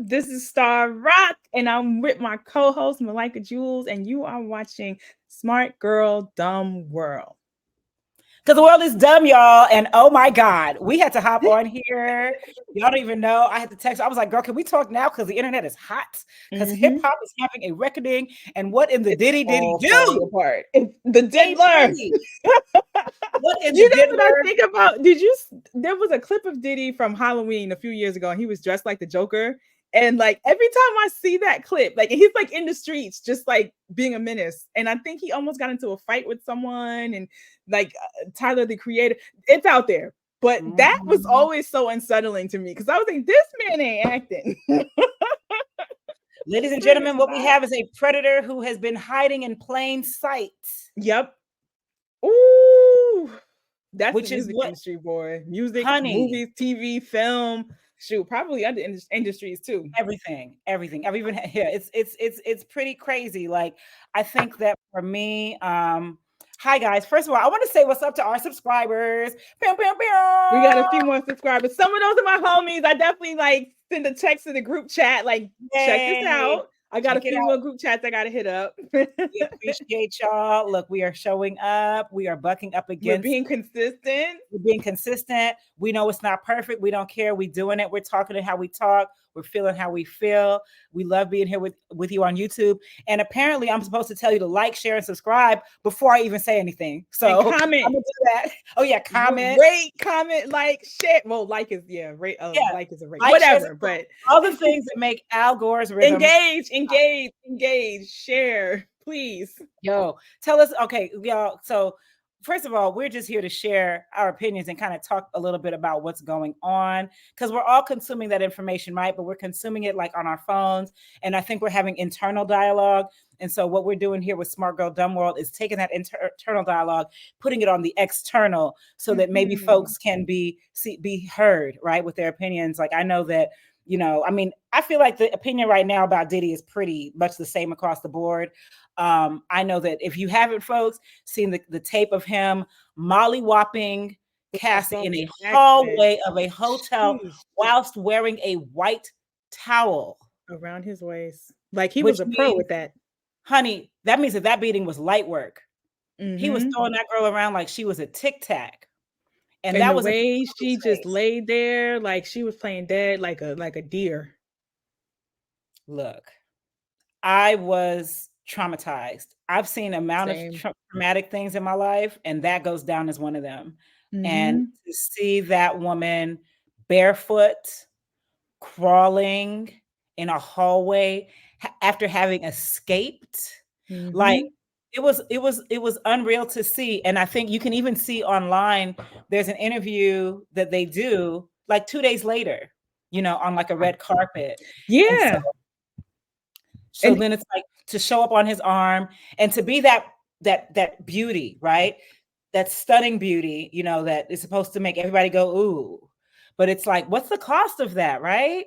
This is Star Rock, and I'm with my co-host Malaika Jules, and you are watching Smart Girl Dumb World. Because the world is dumb, y'all. And oh my God, we had to hop on here. Y'all don't even know. I had to text. I was like, girl, can we talk now? Because the internet is hot. Because hip hop is having a reckoning. And what in the Diddy do? Apart. It's the Ain't diddler. pretty. What in You the know what I diddler? think about? There was a clip of Diddy from Halloween a few years ago, and he was dressed like the Joker. And like every time I see that clip, like he's like in the streets, just like being a menace. And I think he almost got into a fight with someone, and like Tyler the Creator. It's out there, but that was always so unsettling to me because I was like, this man ain't acting. Ladies and gentlemen, what we have is a predator who has been hiding in plain sight. Yep. Ooh, that's which the is music what industry, boy. Music, honey, movies, TV, film. Shoot, probably other industries too. everything. I've even yeah, it's pretty crazy. Like I think that for me, hi guys. First of all, I want to say what's up to our subscribers. Pew, pew, pew. We got a few more subscribers. Some of those are my homies. I definitely like send a text to the group chat, like check this out. I got a few more group chats I gotta hit up. We appreciate y'all. Look, we are showing up. We are bucking up against. We're being consistent. We're being consistent. We know it's not perfect. We don't care. We're doing it. We're talking how we talk. We're feeling how we feel. We love being here with you on YouTube. And apparently, I'm supposed to tell you to like, share, and subscribe before I even say anything. So and comment. I'm gonna do that. Oh yeah, comment, rate, comment, like, share. Well, like is rate. Like is a rate. Like, whatever. But all the things that make Al Gore's rhythm. Engage, share, please. Yo, tell us. Okay, y'all. So first of all, we're just here to share our opinions and kind of talk a little bit about what's going on because we're all consuming that information, right? But we're consuming it like on our phones. And I think we're having internal dialogue. And so what we're doing here with Smart Girl Dumb World is taking that internal dialogue, putting it on the external so that maybe folks can be heard, right? With their opinions. Like I know that, you know, I mean, I feel like the opinion right now about Diddy is pretty much the same across the board. I know that if you haven't, folks, seen the tape of him molly-whopping Cassie in a hallway of a hotel whilst wearing a white towel around his waist. Like he was a pro with that. Honey, that means that beating was light work. He was throwing that girl around like she was a tic tac. And that was the way she just laid there like she was playing dead like a deer. Look, I was traumatized. I've seen a amount of traumatic things in my life, and that goes down as one of them. And to see that woman barefoot crawling in a hallway after having escaped, like it was unreal to see. And I think you can even see online, there's an interview that they do like 2 days later, you know, on like a red carpet. Yeah. So then it's like to show up on his arm and to be that beauty, right? That stunning beauty, you know, that is supposed to make everybody go, ooh. But it's like, what's the cost of that, right?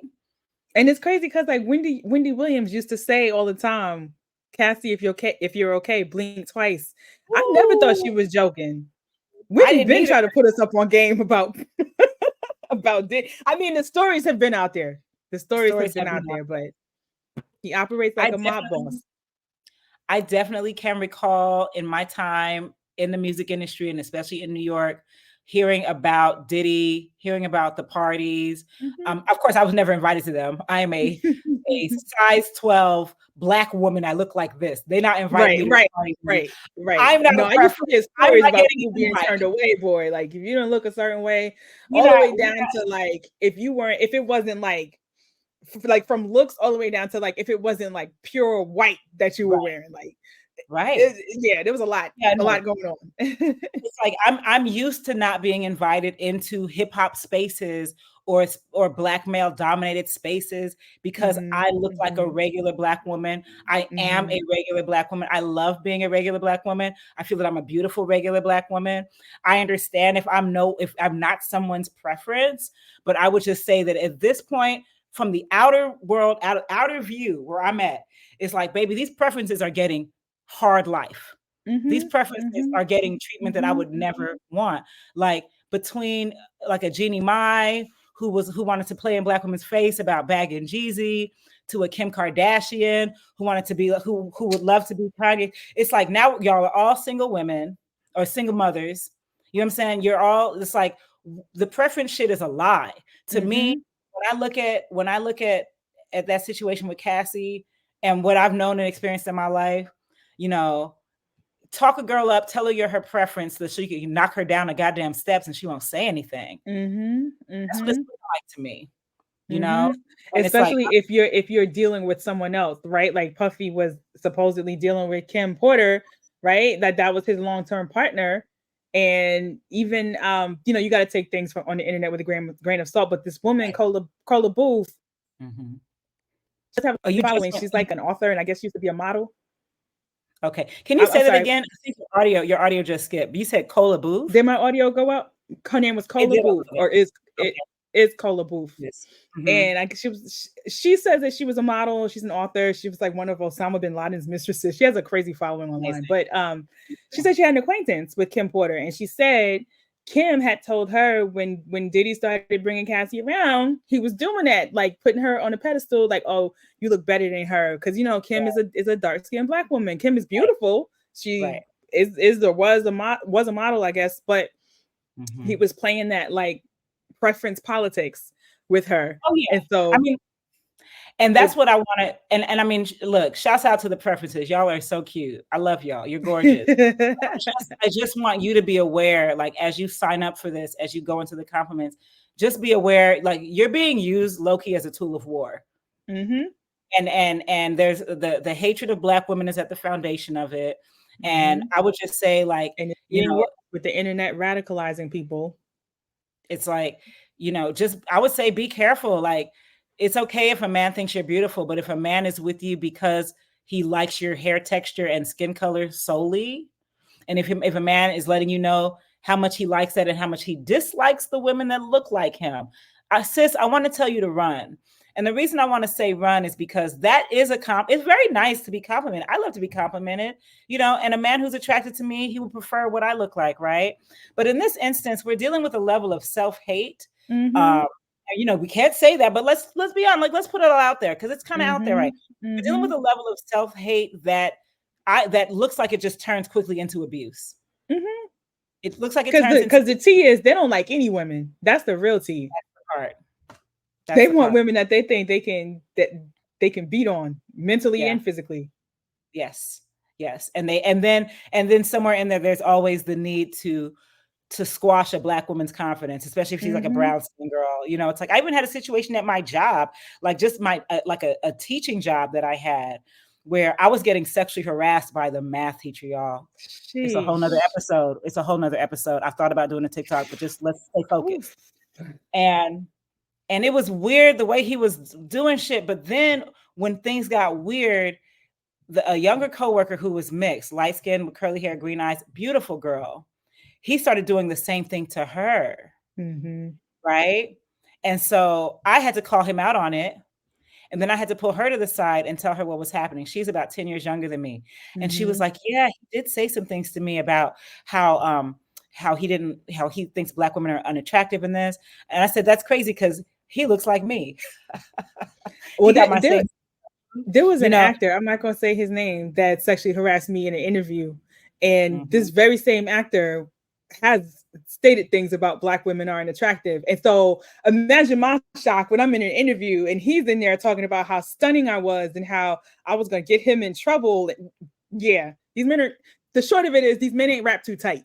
And it's crazy because like Wendy Williams used to say all the time, Cassie, if you're okay, blink twice. Ooh. I never thought she was joking. Wendy been trying to put us up on game about Diddy. I mean, the stories have been out there. The stories have been out there, but he operates like a mob boss. I definitely can recall in my time in the music industry and especially in New York, hearing about Diddy, hearing about the parties. Of course, I was never invited to them. I am a size 12 Black woman. I look like this. They not inviting me to parties. Right. I'm not. No, I used to get stories about people being turned away, boy. Like if you don't look a certain way, all the way down to like if it wasn't like from looks all the way down to like if it wasn't like pure white that you were wearing, like there was a lot going on. It's like I'm used to not being invited into hip hop spaces or Black male dominated spaces because I look like a regular Black woman. I am a regular Black woman. I love being a regular Black woman. I feel that I'm a beautiful regular Black woman. I understand if I'm not someone's preference, but I would just say that at this point, from the outer world, outer view where I'm at, it's like, baby, these preferences are getting hard life. These preferences are getting treatment that I would never want. Like between like a Jeannie Mai, who wanted to play in black women's face about bagging Jeezy, to a Kim Kardashian who wanted to be who would love to be Kanye. It's like now y'all are all single women or single mothers. You know what I'm saying? You're all, it's like the preference shit is a lie. To me, when I look at that situation with Cassie and what I've known and experienced in my life, you know, talk a girl up, tell her you're her preference so she can knock her down the goddamn steps and she won't say anything. That's what it's like to me, you know? And especially it's like, if you're dealing with someone else, right? Like Puffy was supposedly dealing with Kim Porter, right? That was his long-term partner. And even you know, you got to take things from on the internet with a grain of salt. But this woman, Cola Booth, just have a you just following. She's like an author, and I guess she used to be a model. Okay. Can you say I'm that sorry. again? I think your audio just skipped. You said Cola Booth? Did my audio go out? Her name was Cola Booth, or is it is Cola Booth? Yes. And she says that she was a model. She's an author. She was like one of Osama bin Laden's mistresses. She has a crazy following online. But she said she had an acquaintance with Kim Porter, and she said Kim had told her when Diddy started bringing Cassie around, he was doing that, like putting her on a pedestal, like, oh, you look better than her, because you know Kim is a dark skinned black woman. Kim is beautiful. She is or was a model, I guess, but he was playing that like preference politics with her. Oh yeah. And so I mean, and that's what I want to, and I mean, look, shouts out to the preferences. Y'all are so cute. I love y'all. You're gorgeous. I just want you to be aware, like, as you sign up for this, as you go into the compliments, just be aware, like, you're being used low-key as a tool of war. And there's the hatred of black women is at the foundation of it. And I would just say, like, and you know, with the internet radicalizing people, it's like, you know, just, I would say be careful. Like, it's okay if a man thinks you're beautiful, but if a man is with you because he likes your hair texture and skin color solely, and if a man is letting you know how much he likes that and how much he dislikes the women that look like him, sis, I want to tell you to run. And the reason I want to say run is because that is it's very nice to be complimented. I love to be complimented, you know, and a man who's attracted to me, he would prefer what I look like, right? But in this instance, we're dealing with a level of self-hate. You know, we can't say that, but let's be honest, like, let's put it all out there because it's kind of out there, right? We're dealing with a level of self-hate that looks like it just turns quickly into abuse. It looks like it turns because the tea is they don't like any women. That's the real tea. That's the part. They want women that they think they can beat on mentally and physically. Yes. And then somewhere in there, there's always the need to squash a black woman's confidence, especially if she's like a brown skin girl. You know, it's like, I even had a situation at my job, like just my like a teaching job that I had, where I was getting sexually harassed by the math teacher, y'all. Sheesh. It's a whole nother episode. I thought about doing a TikTok, but just let's stay focused. And it was weird the way he was doing shit. But then when things got weird, a younger coworker who was mixed, light skin with curly hair, green eyes, beautiful girl, he started doing the same thing to her. Right. And so I had to call him out on it. And then I had to pull her to the side and tell her what was happening. She's about 10 years younger than me. And she was like, yeah, he did say some things to me about how he thinks black women are unattractive in this. And I said, that's crazy because he looks like me. Well, there was an actor, I'm not going to say his name, that sexually harassed me in an interview. And this very same actor has stated things about black women aren't attractive. And so imagine my shock when I'm in an interview and he's in there talking about how stunning I was and how I was going to get him in trouble. Yeah, these men are, the short of it is these men ain't wrapped too tight.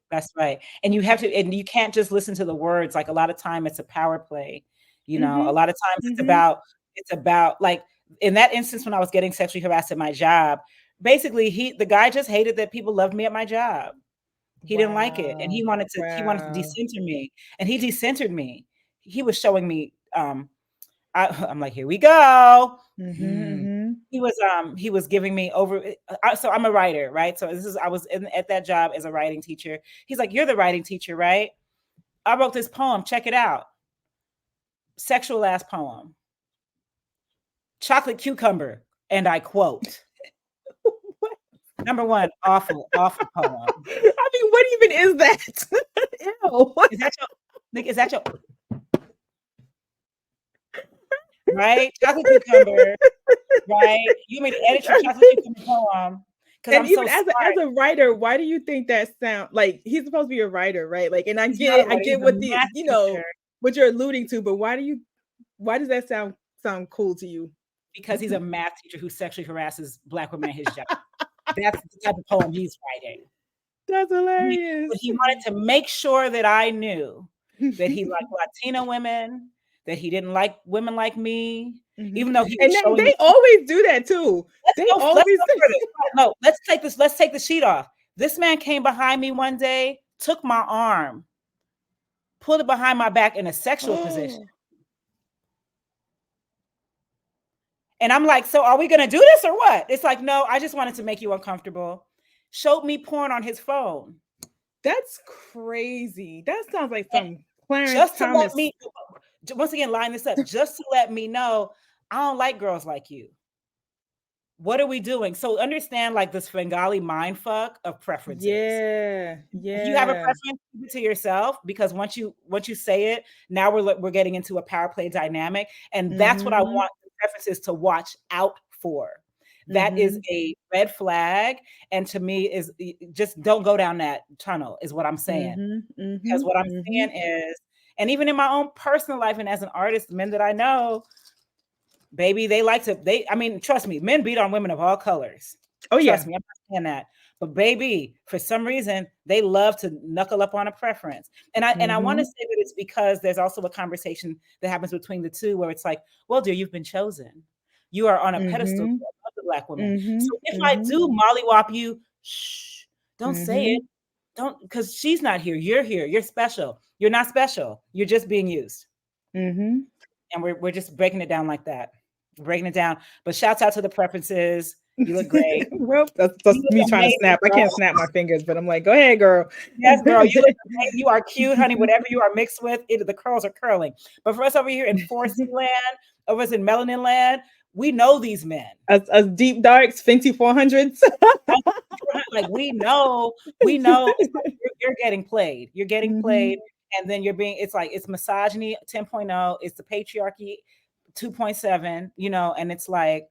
That's right. And you have to, and you can't just listen to the words. Like, a lot of time it's a power play, you know, a lot of times it's about like, in that instance, when I was getting sexually harassed at my job, basically the guy just hated that people loved me at my job. He didn't like it. And he wanted to decenter me, and he decentered me. He was showing me, I'm like, here we go. He was giving me over. So I'm a writer, right? So I was at that job as a writing teacher. He's like, you're the writing teacher, right? I wrote this poem. Check it out. Sexual ass poem. Chocolate cucumber. And I quote. Number one, awful poem. I mean, what even is that? Ew. Is that your right? Chocolate cucumber, right? You made to edit your chocolate cucumber poem because And I'm so even smart. as a writer, why do you think that sound like he's supposed to be a writer, right? Like, and I He's get not a it, I writer, get he's a what the math teacher what you're alluding to, but why does that sound cool to you? because he's a math teacher who sexually harasses Black women at his job. That's the type of poem he's writing. That's hilarious. But he wanted to make sure that I knew that he liked Latino women, that he didn't like women like me, even though he And was then showing me. they always do that too. They Let's always go further. No, let's take the sheet off. This man came behind me one day, took my arm, pulled it behind my back in a sexual position. And I'm like, so are we going to do this or what? It's like, no, I just wanted to make you uncomfortable. Showed me porn on his phone. That's crazy. That sounds like some Clarence Just to Thomas. let me, once again, line this up, just to let me know, I don't like girls like you. What are we doing? So understand like this Bengali mind fuck of preferences. Yeah. If you have a preference, keep it to yourself, because once you say it, now we're getting into a power play dynamic, and that's what I want the preferences to watch out for. That is a red flag, and to me is just don't go down that tunnel is what I'm saying. Because what I'm saying is, and even in my own personal life and as an artist, men that I know, baby, I mean, trust me, men beat on women of all colors. Oh yeah. Trust me, I'm not saying that. But baby, for some reason, they love to knuckle up on a preference. And I want to say that it's because there's also a conversation that happens between the two where it's like, well, dear, you've been chosen. You are on a pedestal of the Black woman. So if I do mollywop you, shh, don't say it. Don't, because she's not here. You're here. You're special. You're not special. You're just being used. And we're just breaking it down like that. Breaking it down. But shouts out to the preferences. You look great. Well, that's me trying to snap. Girl. I can't snap my fingers, but I'm like, go ahead, girl. Yes, girl. You look amazing. You are cute, honey. Whatever you are mixed with, the curls are curling. But for us over here in 4C land, over us in melanin land, we know these men. As deep darks, Fenty 400s. Like we know it's like you're getting played. You're getting played, and then it's misogyny 10.0, it's the patriarchy 2.7, and it's like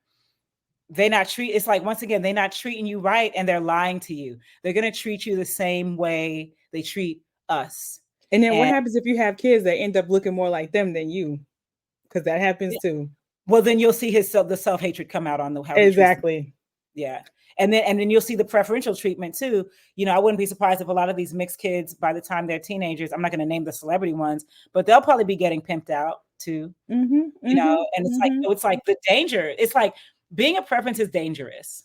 it's like, once again, they're not treating you right, and they're lying to you. They're going to treat you the same way they treat us. And then what happens if you have kids that end up looking more like them than you? Because that happens too. Well, then you'll see the self-hatred come out on how exactly. Yeah. And then you'll see the preferential treatment too. I wouldn't be surprised if a lot of these mixed kids, by the time they're teenagers, I'm not going to name the celebrity ones, but they'll probably be getting pimped out too. And it's like the danger. It's like being a preference is dangerous.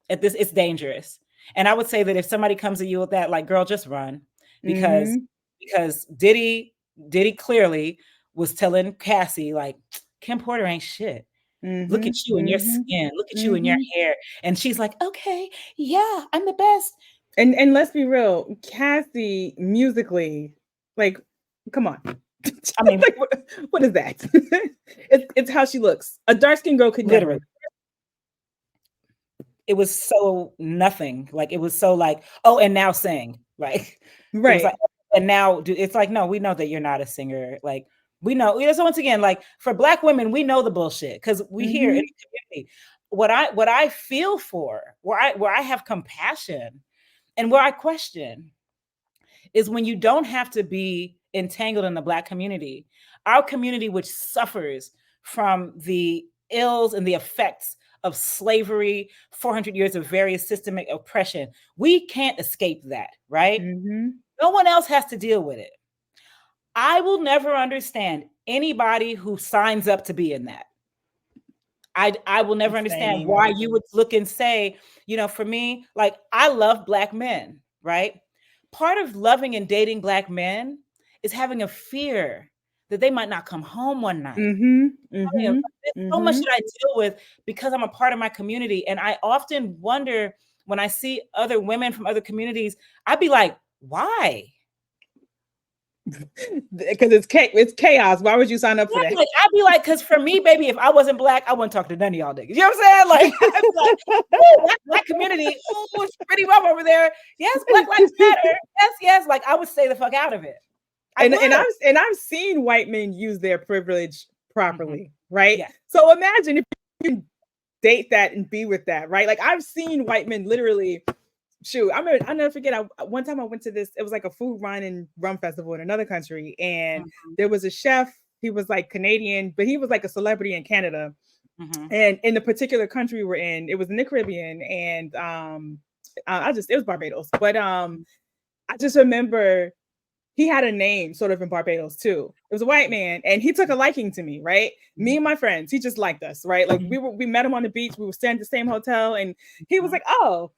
It's dangerous. And I would say that if somebody comes to you with that, like, girl, just run, because Diddy clearly was telling Cassie, like, Kim Porter ain't shit. Look at you and your skin. Look at you and your hair. And she's like, okay, yeah, I'm the best. And let's be real, Cassie musically, like, come on. I mean, like, what is that? it's how she looks. A dark-skinned girl could literally. never. It was so nothing. Like, it was so like, oh, and now sing. Like, right. It was like, and now it's like, no, we know that you're not a singer. Like, we know. So once again, like, for Black women, we know the bullshit because we hear in the community. What I feel for, where I have compassion, and where I question, is when you don't have to be entangled in the Black community. Our community, which suffers from the ills and the effects of slavery, 400 years of various systemic oppression, we can't escape that, right? No one else has to deal with it. I will never understand anybody who signs up to be in that. I will never understand why you would look and say, for me, like, I love Black men, right? Part of loving and dating Black men is having a fear that they might not come home one night. So much that I deal with because I'm a part of my community. And I often wonder, when I see other women from other communities, I'd be like, why? Because it's chaos. Why would you sign up for that? Like, I'd be like, because for me, baby, if I wasn't Black, I wouldn't talk to none of y'all niggas. You know what I'm saying? Like, I'd be like, Black community, ooh, it's pretty rough over there. Yes, Black Lives Matter. Yes. Like, I would stay the fuck out of it. And I've seen white men use their privilege properly, right? Yeah. So imagine if you can date that and be with that, right? Like I've seen white men literally. Shoot, I'll never forget. One time I went to this. It was like a food wine and rum festival in another country, and there was a chef. He was like Canadian, but he was like a celebrity in Canada. And in the particular country we're in, it was in the Caribbean, and it was Barbados, but I just remember he had a name sort of in Barbados too. It was a white man, and he took a liking to me, right? Me and my friends, he just liked us, right? Like we met him on the beach, we were staying at the same hotel, and he was like, "Oh,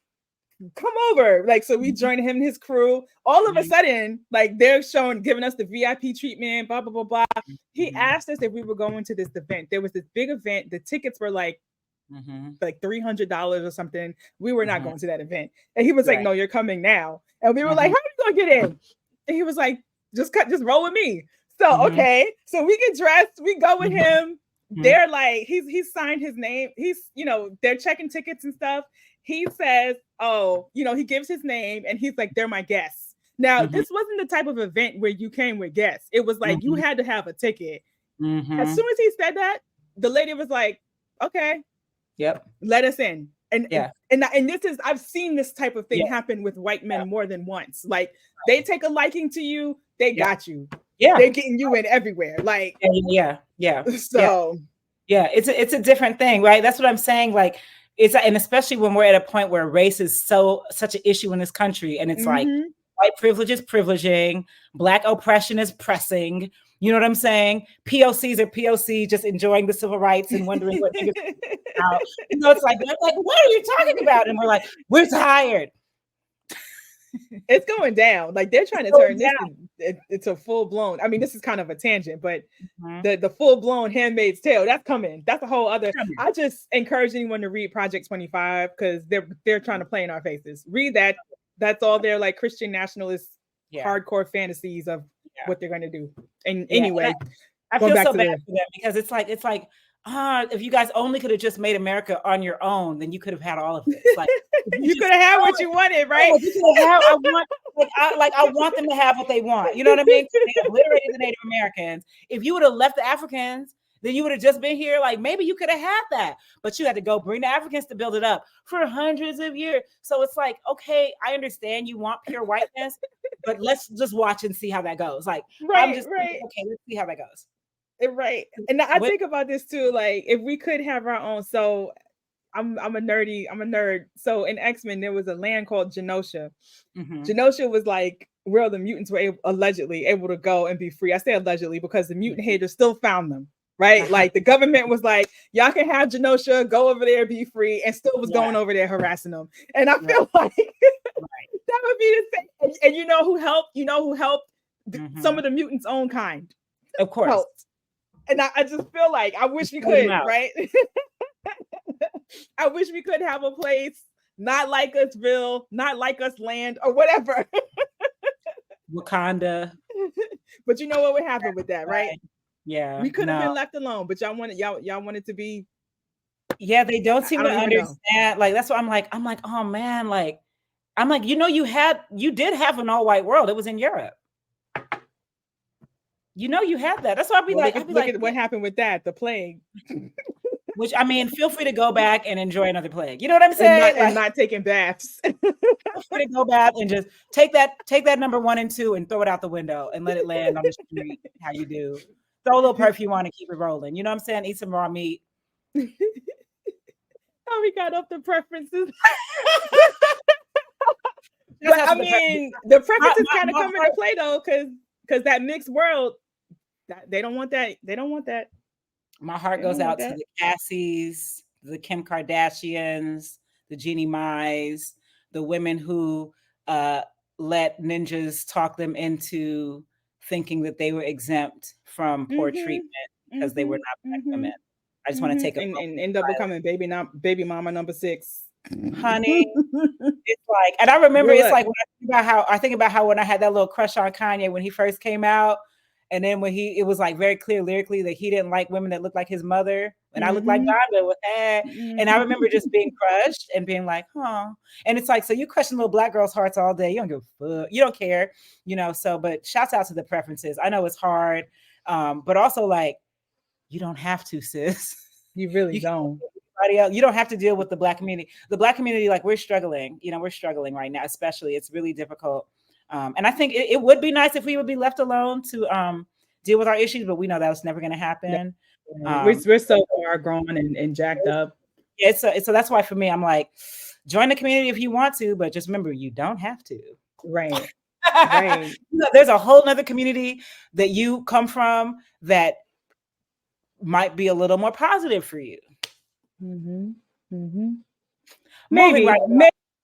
come over." Like, so we joined him and his crew. All of a sudden, like they're giving us the VIP treatment, blah, blah, blah, blah. He asked us if we were going to this event. There was this big event. The tickets were like $300 or something. We were not going to that event. And he was like, "No, you're coming now." And we were like, "How are you gonna get in?" And he was like, just roll with me. So, okay. So we get dressed, we go with him. They're like, he's signed his name. They're checking tickets and stuff. He says, "Oh, he gives his name," and he's like, "They're my guests." Now, this wasn't the type of event where you came with guests. It was like you had to have a ticket. As soon as he said that, the lady was like, "Okay, let us in." And this is, I've seen this type of thing happen with white men more than once. Like they take a liking to you, they got you. They're getting you in everywhere. Like So it's a different thing, right? That's what I'm saying. Like and especially when we're at a point where race is such an issue in this country, and it's like white privilege is privileging, Black oppression is pressing. You know what I'm saying? POCs are POC, just enjoying the civil rights and wondering what niggas about. It's like, what are you talking about? And we're like, we're tired. It's going down. Like they're trying to turn this into full blown. I mean, this is kind of a tangent, but the full blown Handmaid's Tale, that's coming. That's a whole other. I just encourage anyone to read Project 25 because they're trying to play in our faces. Read that. That's all their like Christian nationalist hardcore fantasies of what they're going to do. And anyway, I feel so bad for them because it's like if you guys only could have just made America on your own, then you could have had all of this. Like you could have had what you wanted, right? I want them to have what they want. You know what I mean? They obliterated the Native Americans. If you would have left the Africans, then you would have just been here. Like maybe you could have had that, but you had to go bring the Africans to build it up for hundreds of years. So it's like, okay, I understand you want pure whiteness, but let's just watch and see how that goes. Like, I'm just thinking, okay, let's see how that goes. Right. And I think about this too, like if we could have our own. So I'm a nerd. So in X-Men, there was a land called Genosha. Genosha was like where the mutants were allegedly able to go and be free. I say allegedly because the mutant haters still found them. Right. Like the government was like, y'all can have Genosha, go over there, be free, and still was going over there harassing them. And I feel like that would be the same. And you know who helped? Some of the mutants' own kind. Of course. Helped. And I just feel like I wish we could, right? I wish we could have a place not like Usville, not like us land or whatever. Wakanda. But you know what would happen with that, right? Yeah, we could have been left alone, but y'all wanted to be. Yeah, they don't seem to understand. Like that's what I'm like, oh man, like I'm like, you did have an all-white world. It was in Europe. You had that. That's why I'd be like, look at what happened with that, the plague. Which I mean, feel free to go back and enjoy another plague. You know what I'm saying? And not taking baths. Feel free to go back and just take that number 1 and 2 and throw it out the window and let it land on the street. How you do? Throw a little perfume on and keep it rolling. You know what I'm saying? Eat some raw meat. Oh, we got up the preferences. But I mean, the preferences kind of come into play though, because that mixed world, they don't want that. They don't want that. My heart goes out to the Cassies, the Kim Kardashians, the Jeannie Mai's, the women who let ninjas talk them into thinking that they were exempt from poor treatment because they were not Black women. I just want to take and end up becoming baby mama number 6. Honey, it's like, and I remember it's like when I think about how when I had that little crush on Kanye when he first came out, and then when it was like very clear lyrically that he didn't like women that looked like his mother, and I looked like Donda with that, and I remember just being crushed and being like, huh, and it's like, so you crushing little Black girls' hearts all day, you don't give a fuck, you don't care, So, but shouts out to the preferences. I know it's hard, but also like, You don't have to, sis. You really You can don't. everybody else. You don't have to deal with the Black community. The Black community, like we're struggling. We're struggling right now, especially. It's really difficult. And I think it would be nice if we would be left alone to deal with our issues, but we know that's never going to happen. We're so far grown and jacked up. Yeah, so that's why for me, I'm like, join the community if you want to, but just remember, you don't have to. Right. Right. There's a whole nother community that you come from that might be a little more positive for you. Mm-hmm. Mm-hmm.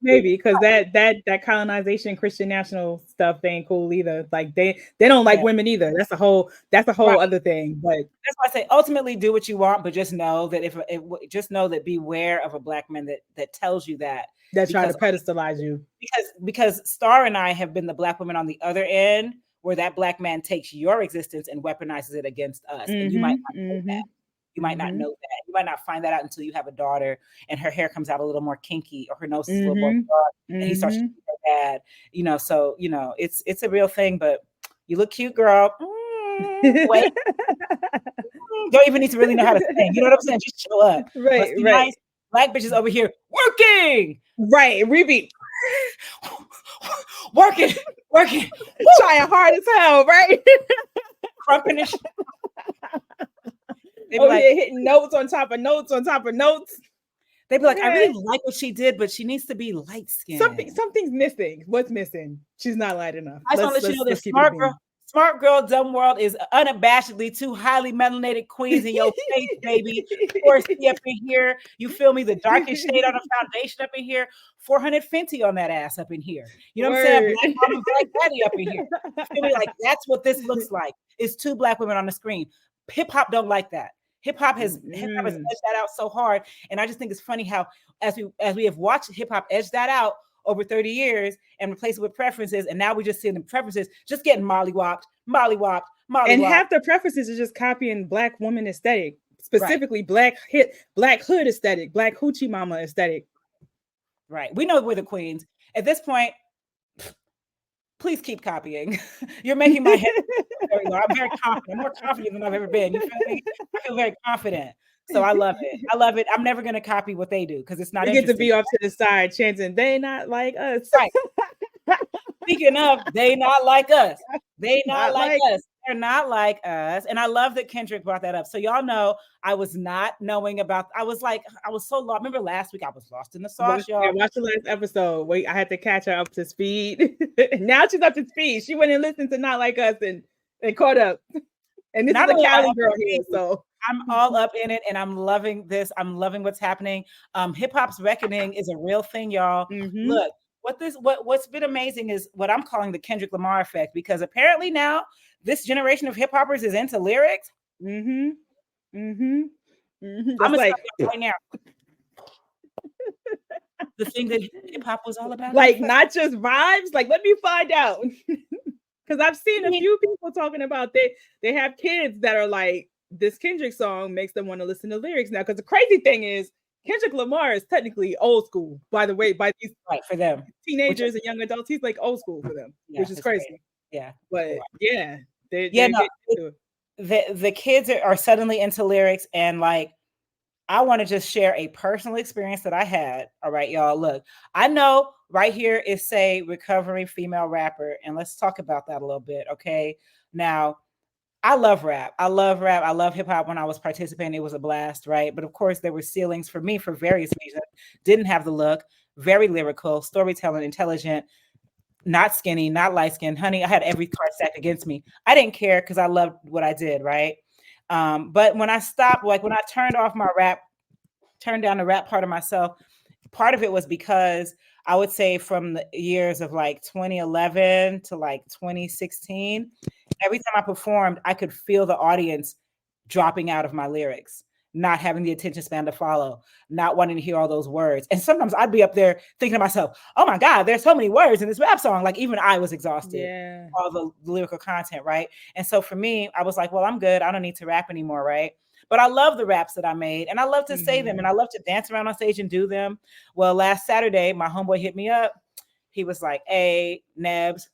Maybe because that colonization Christian national stuff ain't cool either. Like they don't like women either. That's a whole other thing. But that's why I say ultimately do what you want, but just know that just know that beware of a Black man that tells you that try to pedestalize you. Because Starr and I have been the Black women on the other end, where that Black man takes your existence and weaponizes it against us. Mm-hmm. And you might not know that. You might not know that. You might not find that out until you have a daughter and her hair comes out a little more kinky or her nose is a little more dark and he starts to be her dad. So it's a real thing. But you look cute, girl. Wait. Don't even need to really know how to sing. You know what I'm saying? Just show up. Right. Nice. Black bitches over here working. Right. Repeat. working. Trying hard as hell, right? Crumping and shit. They be like hitting notes on top of notes on top of notes. They'd be like, I really like what she did, but she needs to be light skinned. Something's missing. What's missing? She's not light enough. I just want to let you know that smart girl, dumb world is unabashedly two highly melanated queens in your face, baby. 4C up in here. You feel me? The darkest shade on the foundation up in here. 400 Fenty on that ass up in here. You know what I'm saying? Black mama, Black daddy up in here. You feel me? Like that's what this looks like. It's two Black women on the screen. Hip hop don't like that. Hip hop has edged that out so hard, and I just think it's funny how as we have watched hip hop edge that out over 30 years and replace it with preferences, and now we just see the preferences just getting mollywopped. And half the preferences are just copying Black woman aesthetic, specifically Black hood aesthetic, Black hoochie mama aesthetic. Right. We know we're the queens at this point. Please keep copying. You're making my head very low. I'm very confident. I'm more confident than I've ever been. You feel me? I feel very confident. So I love it. I'm never going to copy what they do because it's not. You get to be off to the side chanting, "They not like us." Right. Speaking of, they not like us. They not like us. They're not like us. And I love that Kendrick brought that up. So y'all know I was not knowing about. I was so lost. Remember last week I was lost in the sauce, y'all. Yeah, watch the last episode. Wait, I had to catch her up to speed. Now she's up to speed. She went and listened to Not Like Us and caught up. And this is a Cali girl here, so I'm all up in it, and I'm loving this. I'm loving what's happening. Hip hop's reckoning is a real thing, y'all. Look, what's been amazing is what I'm calling the Kendrick Lamar effect, because apparently now this generation of hip hoppers is into lyrics. I'm gonna like right now. The thing that hip hop was all about, like not just vibes. Like, let me find out, because I've seen a few people talking about they have kids that are like, this Kendrick song makes them want to listen to lyrics now. Because the crazy thing is, Kendrick Lamar is technically old school, by the way, by these for them teenagers and young adults. He's like old school for them, which is crazy. Great. Yeah, but the kids are suddenly into lyrics, and like, I want to just share a personal experience that I had. All right, y'all. Look, I know right here is say recovering female rapper, and let's talk about that a little bit. Okay, now. I love rap. I love hip hop. When I was participating, it was a blast, right? But of course, there were ceilings for me for various reasons. Didn't have the look, very lyrical, storytelling, intelligent, not skinny, not light skinned. Honey, I had every card stacked against me. I didn't care because I loved what I did, right? But when I stopped, like when I turned down the rap part of myself, part of it was because I would say from the years of like 2011 to like 2016, every time I performed, I could feel the audience dropping out of my lyrics, not having the attention span to follow, not wanting to hear all those words. And sometimes I'd be up there thinking to myself, oh my God, there's so many words in this rap song. Like even I was exhausted, all the lyrical content, right? And so for me, I was like, well, I'm good. I don't need to rap anymore, right? But I love the raps that I made, and I love to say them, and I love to dance around on stage and do them. Well, last Saturday, my homeboy hit me up. He was like, hey, Nebs,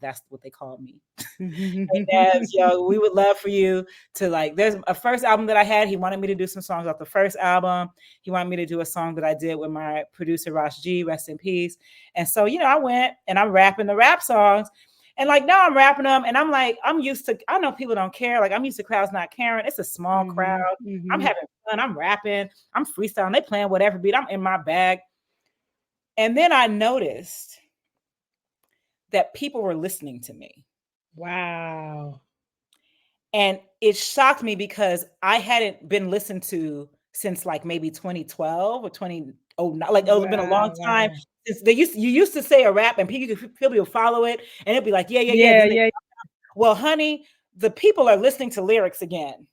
That's what they call me. Hey, Devs, yo, we would love for you to like, there's a first album that I had. He wanted me to do some songs off the first album. He wanted me to do a song that I did with my producer, Ross G, rest in peace. And so, I went and I'm rapping the rap songs. And like now I'm rapping them and I'm like, I'm used to, I know people don't care. Like I'm used to crowds not caring. It's a small crowd. I'm having fun. I'm rapping. I'm freestyling. They playing whatever beat. I'm in my bag. And then I noticed that people were listening to me. Wow. And it shocked me because I hadn't been listened to since like maybe 2012 or 2009. Like it was been a long time. You used to say a rap and people will follow it and it'd be like, yeah. Well, honey, the people are listening to lyrics again.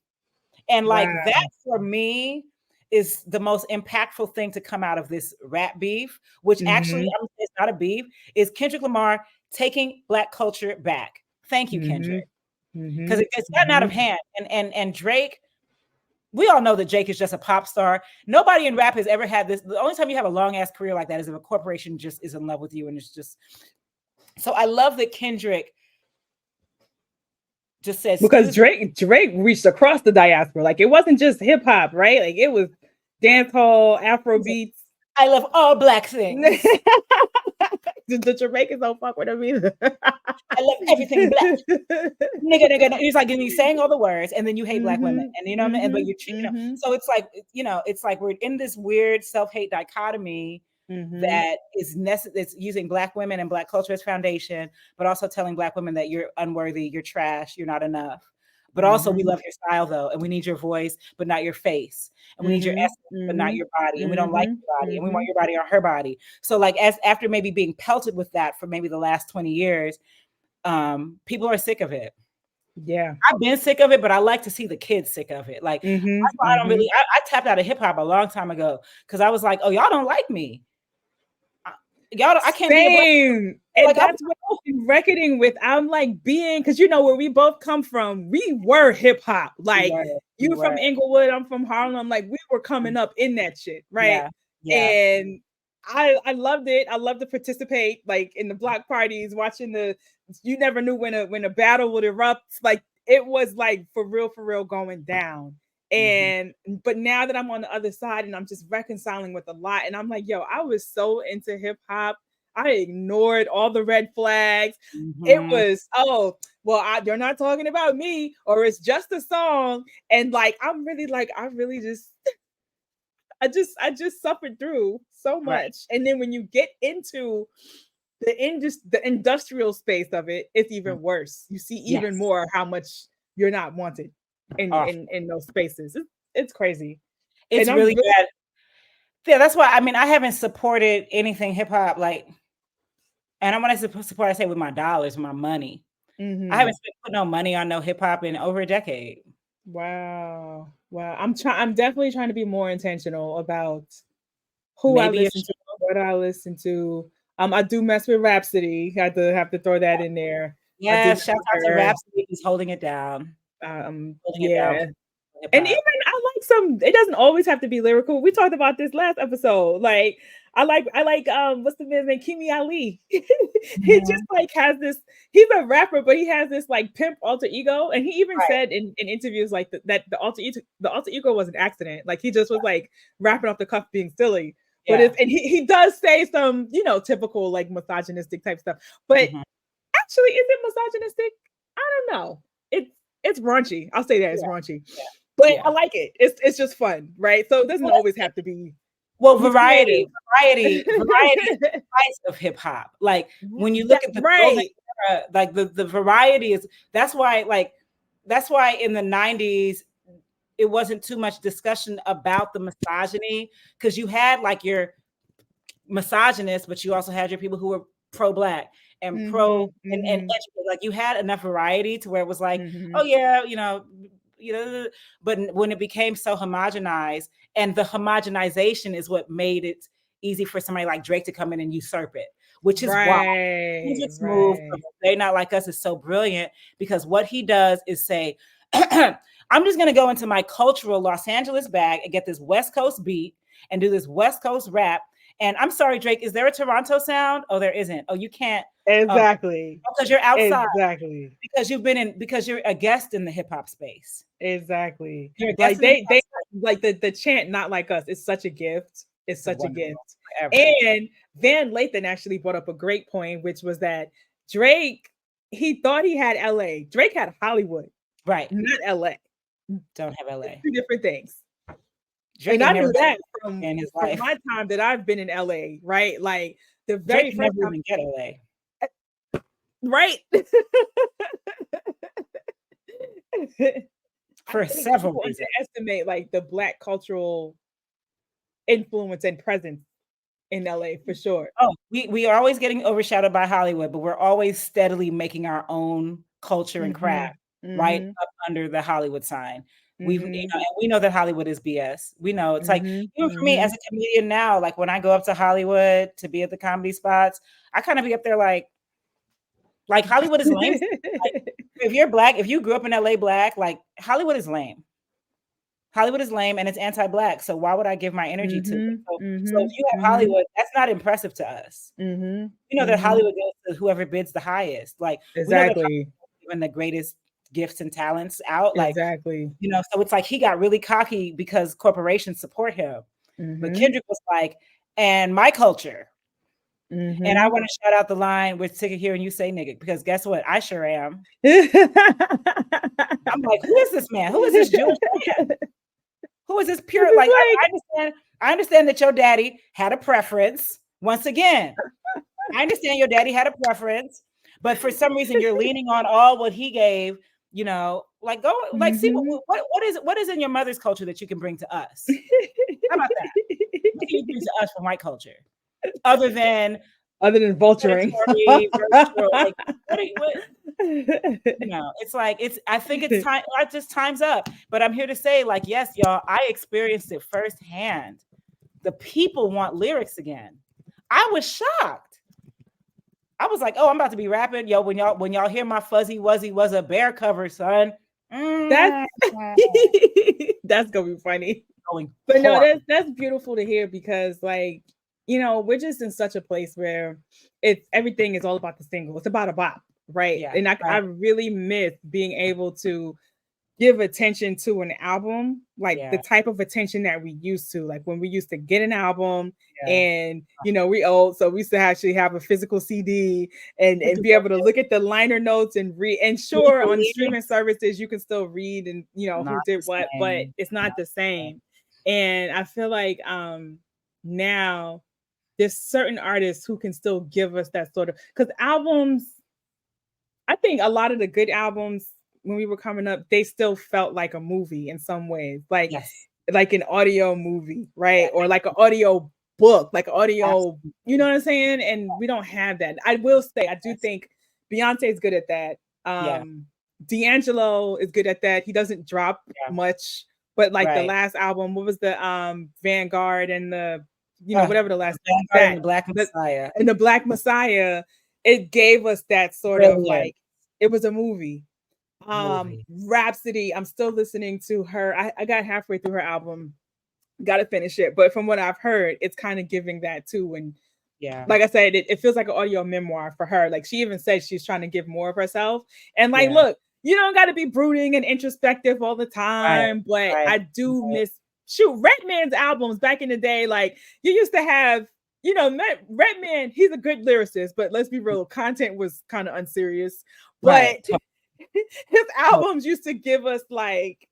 And like that for me is the most impactful thing to come out of this rap beef, which actually it's not a beef, is Kendrick Lamar taking Black culture back. Thank you, Kendrick. Because it's gotten out of hand. And Drake, we all know that Drake is just a pop star. Nobody in rap has ever had this. The only time you have a long ass career like that is if a corporation just is in love with you. And it's just, so I love that Kendrick just says, because Drake reached across the diaspora. Like it wasn't just hip hop, right? Like it was dance hall, Afro beats. I love all Black things. The Jamaicans don't fuck with them either. I love everything Black. nigga. He's like, he's saying all the words, and then you hate Black women, and you know what I mean? But you're so it's like, it's like we're in this weird self-hate dichotomy that is it's using Black women and Black culture as foundation, but also telling Black women that you're unworthy, you're trash, you're not enough. But also we love your style though, and we need your voice, but not your face. And we need your essence, but not your body. And we don't like your body, and we want your body on her body. So like after maybe being pelted with that for maybe the last 20 years, people are sick of it. Yeah. I've been sick of it, but I like to see the kids sick of it. Like I don't really, I tapped out of hip hop a long time ago because I was like, oh, y'all don't like me. Y'all, I can't be and like, that's what I'm reckoning with. I'm like because where we both come from, we were hip hop. Like you from Inglewood, I'm from Harlem. Like we were coming up in that shit, right? Yeah. And I loved it. I loved to participate, like in the block parties, watching you never knew when a battle would erupt. Like it was like for real going down. And but now that I'm on the other side and I'm just reconciling with a lot, and I'm like, yo, I was so into hip hop. I ignored all the red flags. It was, you're not talking about me, or it's just a song. And like, I just suffered through so much. Right. And then when you get into the industrial space of it, it's even worse. You see even more how much you're not wanted in those spaces. It's crazy. It's really bad. Yeah, that's why I haven't supported anything hip hop, like, and when I support, I say with my dollars, my money. I haven't put no money on no hip hop in over a decade. Wow. I'm definitely trying to be more intentional about who I listen to, what I listen to. I do mess with Rhapsody. Have to throw that in there. Yeah, shout out to Rhapsody. He's holding it down. Holding it down. And even I like some. It doesn't always have to be lyrical. We talked about this last episode. Like I like what's the man's name? Kimi Ali. He just like has this. He's a rapper, but he has this like pimp alter ego, and he even said in interviews like that the alter ego was an accident. Like he just was like rapping off the cuff, being silly. But and he does say some typical like misogynistic type stuff. But actually, is it misogynistic? I don't know. It's raunchy. I'll say that it's raunchy. Yeah. But I like it. It's just fun, right? So it doesn't always have to be. Well, variety is the price of hip hop. Like when you look at the era, like the variety is. That's why in the 90s it wasn't too much discussion about the misogyny, because you had like your misogynists, but you also had your people who were pro-Black and pro and like you had enough variety to where it was like, oh yeah, but when it became so homogenized, and the homogenization is what made it easy for somebody like Drake to come in and usurp it, which is why his move of They Not Like Us is so brilliant, because what he does is say, I'm just going to go into my cultural Los Angeles bag and get this West Coast beat and do this West Coast rap And I'm sorry, Drake, is there a Toronto sound? Oh, there isn't. Oh, you can't. Exactly. Because you're outside. Exactly. Because you're a guest in the hip hop space. Exactly. You're a Like guest they like the chant "Not Like Us" is such a gift. It's such a gift. Forever. And Van Lathan actually brought up a great point, which was that Drake, he thought he had LA. Drake had Hollywood, right? Not LA. Don't have LA. Two different things. Drake and I knew that from life. my time that I've been in LA, right? Like the very Drake first never time, even get LA. Right? For several reasons. Estimate like the Black cultural influence and presence in LA for sure. Oh, we are always getting overshadowed by Hollywood, but we're always steadily making our own culture and craft right up under the Hollywood sign. We know that Hollywood is BS. We know it's like, even for me as a comedian now, like when I go up to Hollywood to be at the comedy spots, I kind of be up there like Hollywood is lame. Like, if you're Black, if you grew up in LA Black, like Hollywood is lame. Hollywood is lame and it's anti-Black. So why would I give my energy to it? So if you have Hollywood, that's not impressive to us. You know that Hollywood goes to whoever bids the highest. Like exactly, we know giving the greatest gifts and talents out. Like exactly, so it's like he got really cocky because corporations support him. But Kendrick was like, and my culture. And I want to shout out the line, "We're sick of hearing you say nigga," because guess what? I sure am. I'm like, who is this man? Who is this Jewish man? Who is this pure? Like, I understand that your daddy had a preference. Once again, I understand your daddy had a preference, but for some reason you're leaning on all what he gave. Like go, like see what is in your mother's culture that you can bring to us. How about that? What can you bring to us from white culture? Other than vulturing. Like, it's like I think it's time. Just time's up. But I'm here to say, like, yes, y'all, I experienced it firsthand. The people want lyrics again. I was shocked. I was like, oh, I'm about to be rapping. Yo, when y'all hear my fuzzy wuzzy was a bear cover, son. That's gonna be funny. But no, that's beautiful to hear because like, we're just in such a place where everything is all about the single. It's about a bop, right? Yeah, and I really miss being able to give attention to an album, like the type of attention that we used to, like when we used to get an album and, we old, so we used to actually have a physical CD and be able to look at the liner notes and read. And sure, on streaming services, you can still read and, who did what, but it's not the same. And I feel like now there's certain artists who can still give us that sort of, because albums, I think a lot of the good albums when we were coming up, they still felt like a movie in some ways, like an audio movie, right? Or like an audio book, like audio, you know what I'm saying? And we don't have that. I will say, I do think Beyonce is good at that. D'Angelo is good at that. He doesn't drop much, but like the last album, what was the Vanguard and the whatever the last and the Black Messiah. And the Black Messiah, it gave us that sort of like, it was a movie. Rhapsody, I'm still listening to her. I got halfway through her album, gotta finish it. But from what I've heard, it's kind of giving that too. And like I said, it feels like an audio memoir for her. Like she even said she's trying to give more of herself. And like, look, you don't got to be brooding and introspective all the time, but I do miss Redman's albums back in the day. Like you used to have, Redman, he's a good lyricist, but let's be real, content was kind of unserious. But his albums used to give us like,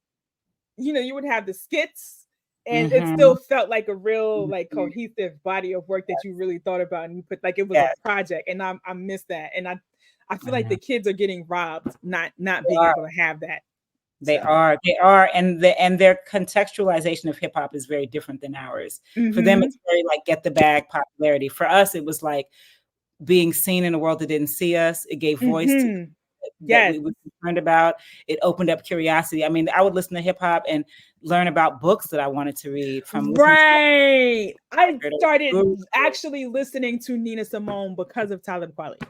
you would have the skits and it still felt like a real like cohesive body of work that you really thought about and you put like it was a project. And I miss that. And I feel like the kids are getting robbed, not being able to have that. They are, and their contextualization of hip hop is very different than ours. For them, it's very like get the bag popularity. For us, it was like being seen in a world that didn't see us. It gave voice to that we were concerned about. It opened up curiosity. I mean, I would listen to hip hop and learn about books that I wanted to read from. I started actually listening to Nina Simone because of Talib Kweli.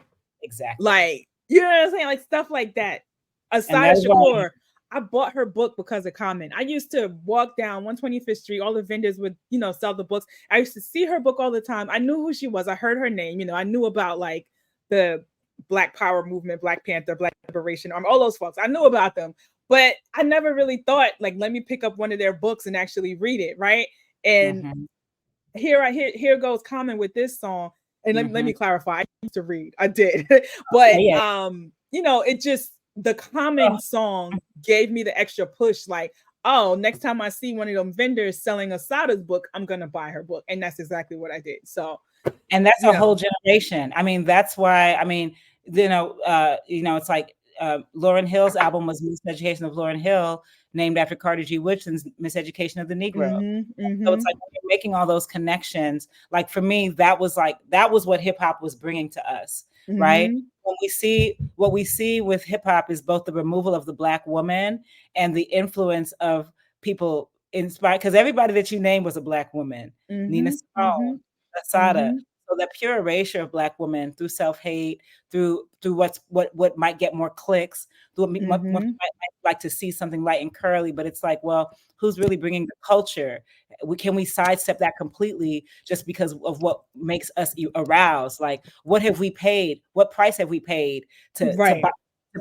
Exactly. Like, you know what I'm saying? Like stuff like that. Aside Shakur, I bought her book because of Common. I used to walk down 125th Street. All the vendors would, sell the books. I used to see her book all the time. I knew who she was. I heard her name. I knew about like the Black Power movement, Black Panther, Black Liberation Army, all those folks. I knew about them, but I never really thought like, let me pick up one of their books and actually read it, right? And here goes Common with this song. And let me clarify. I used to read. I did, but it just the Common song gave me the extra push. Like, oh, next time I see one of them vendors selling Asada's book, I'm gonna buy her book, and that's exactly what I did. So, and that's a whole generation. I mean, that's why. I mean, it's like Lauryn Hill's album was Miseducation of Lauryn Hill, named after Carter G. Woodson's Miseducation of the Negro. So it's like when you're making all those connections. Like for me, that was what hip hop was bringing to us, right? When what we see with hip hop is both the removal of the Black woman and the influence of people inspired, because everybody that you named was a Black woman. Nina Simone, Asada. So that pure erasure of Black women through self-hate, through what might get more clicks, through what might like to see something light and curly, but it's like, well, who's really bringing the culture? Can we sidestep that completely just because of what makes us aroused? Like, what have we paid? What price have we paid to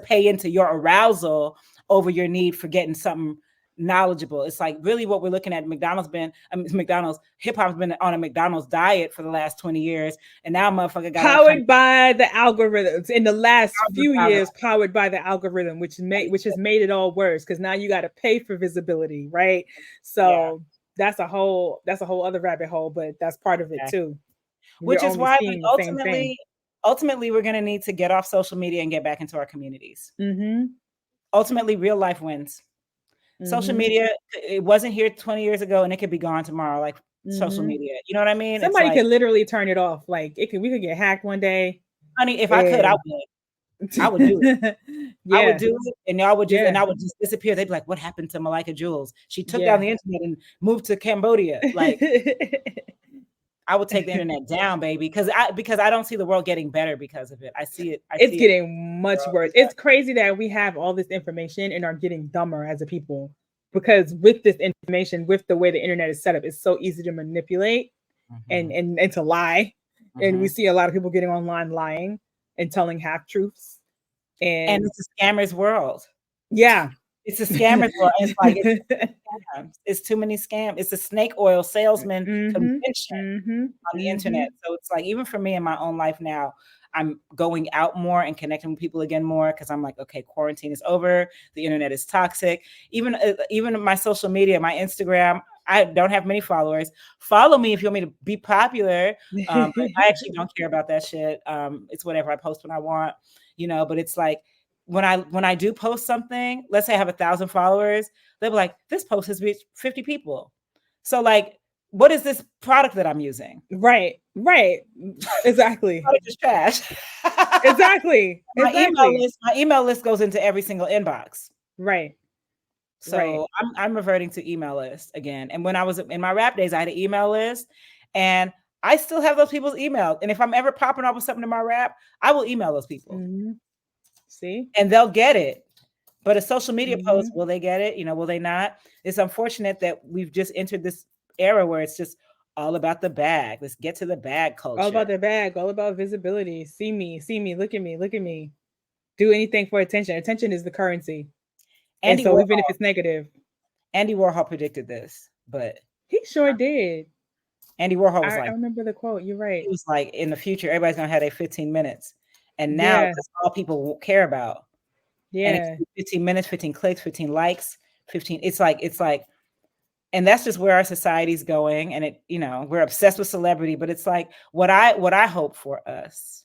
pay into your arousal over your need for getting something knowledgeable? It's like really what we're looking at. McDonald's hip hop's been on a McDonald's diet for the last 20 years, and now motherfucker got powered by the algorithms in the last few years, powered by the algorithm, which has made it all worse because now you got to pay for visibility, right? So that's a whole other rabbit hole, but that's part of it too. Which is why ultimately we're going to need to get off social media and get back into our communities. Ultimately, real life wins. Social media, it wasn't here 20 years ago and it could be gone tomorrow, like social media. You know what I mean? Somebody could literally turn it off. Like we could get hacked one day. Honey, if I could, I would. I would do it. I would do it, and y'all would and I would just disappear. They'd be like, "What happened to Malaika Jules? She took down the internet and moved to Cambodia." Like, I would take the internet down, baby, because I don't see the world getting better because of it. I see it. It's getting much worse. It's crazy that we have all this information and are getting dumber as a people, because with this information, with the way the internet is set up, it's so easy to manipulate and to lie. And we see a lot of people getting online lying and telling half truths. And it's a scammer's world. Yeah. It's a scammer's world. It's like it's too many scams. It's a snake oil salesman convention on the internet. So it's like, even for me in my own life now, I'm going out more and connecting with people again more, because I'm like, okay, quarantine is over. The internet is toxic. Even my social media, my Instagram, I don't have many followers. Follow me if you want me to be popular. I actually don't care about that shit. It's whatever. I post when I want, but it's like, when I do post something, let's say I have 1,000 followers, they'll be like, this post has reached 50 people. So like, what is this product that I'm using? Right. Exactly. Product is trash. Exactly. My email list goes into every single inbox. Right. So I'm reverting to email list again. And when I was in my rap days, I had an email list, and I still have those people's emails. And if I'm ever popping up with something in my rap, I will email those people. See? And they'll get it. But a social media post, will they get it? Will they not? It's unfortunate that we've just entered this era where it's just all about the bag. Let's get to the bag culture. All about the bag, all about visibility. See me, look at me. Do anything for attention. Attention is the currency. And so even if it's negative. Andy Warhol predicted this, but he sure did. Andy Warhol was like, I remember the quote. You're right. He was like, in the future, everybody's gonna have their 15 minutes. And now that's all people will care about. Yeah. And it's 15 minutes, 15 clicks, 15 likes, 15. It's like, and that's just where our society's going. And we're obsessed with celebrity, but it's like, what I hope for us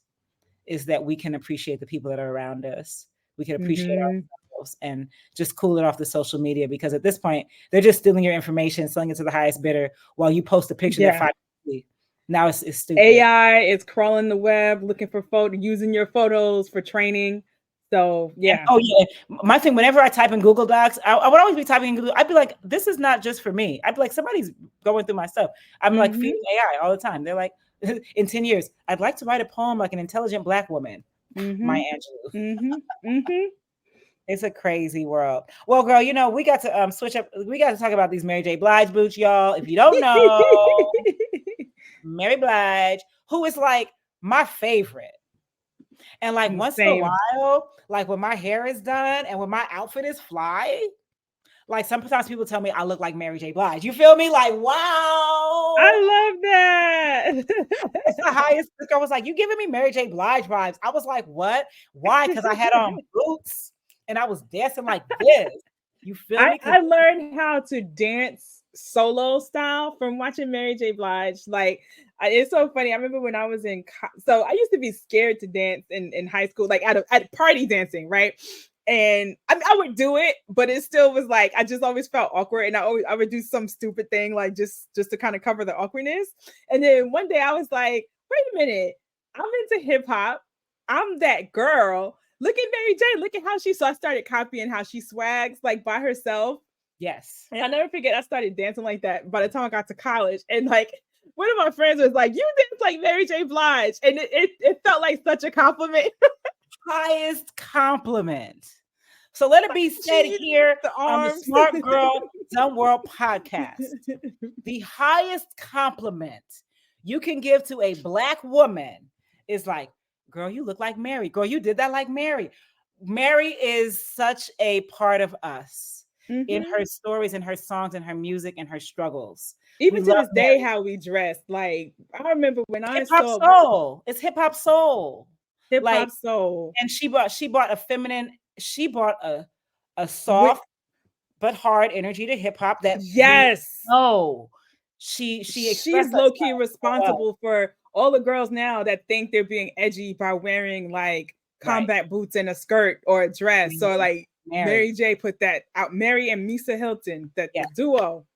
is that we can appreciate the people that are around us. We can appreciate ourselves and just cool it off the social media, because at this point, they're just stealing your information, selling it to the highest bidder while you post a picture that 5 minutes. Now it's stupid. AI is crawling the web, looking for using your photos for training. So yeah. My thing, whenever I type in Google Docs, I would always be typing in Google. I'd be like, this is not just for me. I'd be like, somebody's going through my stuff. I'm like feeding AI all the time. They're like, in 10 years, I'd like to write a poem like an intelligent Black woman. Maya Angelou. It's a crazy world. Well, girl, we got to switch up. We got to talk about these Mary J. Blige boots, y'all. If you don't know, Mary Blige, who is like my favorite. And like once in a Same. while, like when my hair is done and when my outfit is fly, like sometimes people tell me I look like Mary J. Blige. You feel me? Like, wow. I love that. It's the highest. The girl was like, "You giving me Mary J. Blige vibes?" I was like, "What? Why?" Because I had on boots and I was dancing like this. You feel me? I learned how to dance solo style from watching Mary J. Blige. Like, it's so funny. I remember when I was so I used to be scared to dance in high school, like at party dancing, right? And I would do it, but it still was like I just always felt awkward, and I would do some stupid thing like just to kind of cover the awkwardness. And then one day I was like, wait a minute, I'm into hip hop. I'm that girl. Look at Mary J. Look at how so I started copying how she swags like by herself. Yes. And I never forget I started dancing like that by the time I got to college. And like one of my friends was like, "You dance like Mary J. Blige." And it felt like such a compliment. Highest compliment. So let it be said here on the Smart Girl Dumb World podcast. The highest compliment you can give to a Black woman is like, "Girl, you look like Mary. Girl, you did that like Mary." Mary is such a part of us in her stories, in her songs, in her music, and her struggles. Even to this day, how we dress. Like, I remember when I saw soul. It's hip hop soul. Hip hop soul. And she brought a feminine, she brought a soft but hard energy to hip hop that she's low-key responsible for all the girls now that think they're being edgy by wearing like combat boots and a skirt or a dress. So like Mary J put that out. Mary and Misa Hilton, the duo.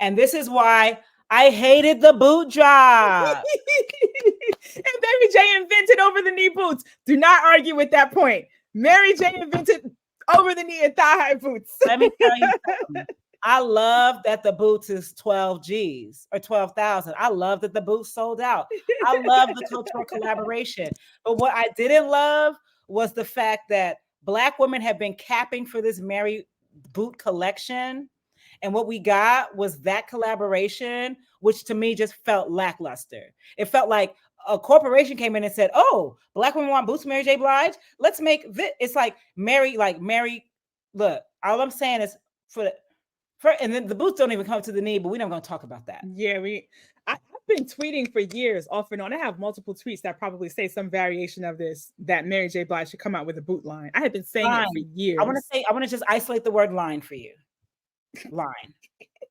And this is why I hated the boot drop. And Mary J invented over the knee boots. Do not argue with that point. Mary J invented over the knee and thigh high boots. Let me tell you something. I love that the boots is 12 G's or 12,000. I love that the boots sold out. I love the cultural collaboration. But what I didn't love was the fact that Black women have been capping for this Mary boot collection. And what we got was that collaboration, which to me just felt lackluster. It felt like a corporation came in and said, "Oh, Black women want boots, Mary J. Blige. Let's make this." It's like Mary. Look, all I'm saying is and then the boots don't even come to the knee, but we're not going to talk about that. Yeah, I've been tweeting for years off and on. I have multiple tweets that probably say some variation of this, that Mary J. Blige should come out with a boot line. I have been saying it for years. I want to just isolate the word line for you.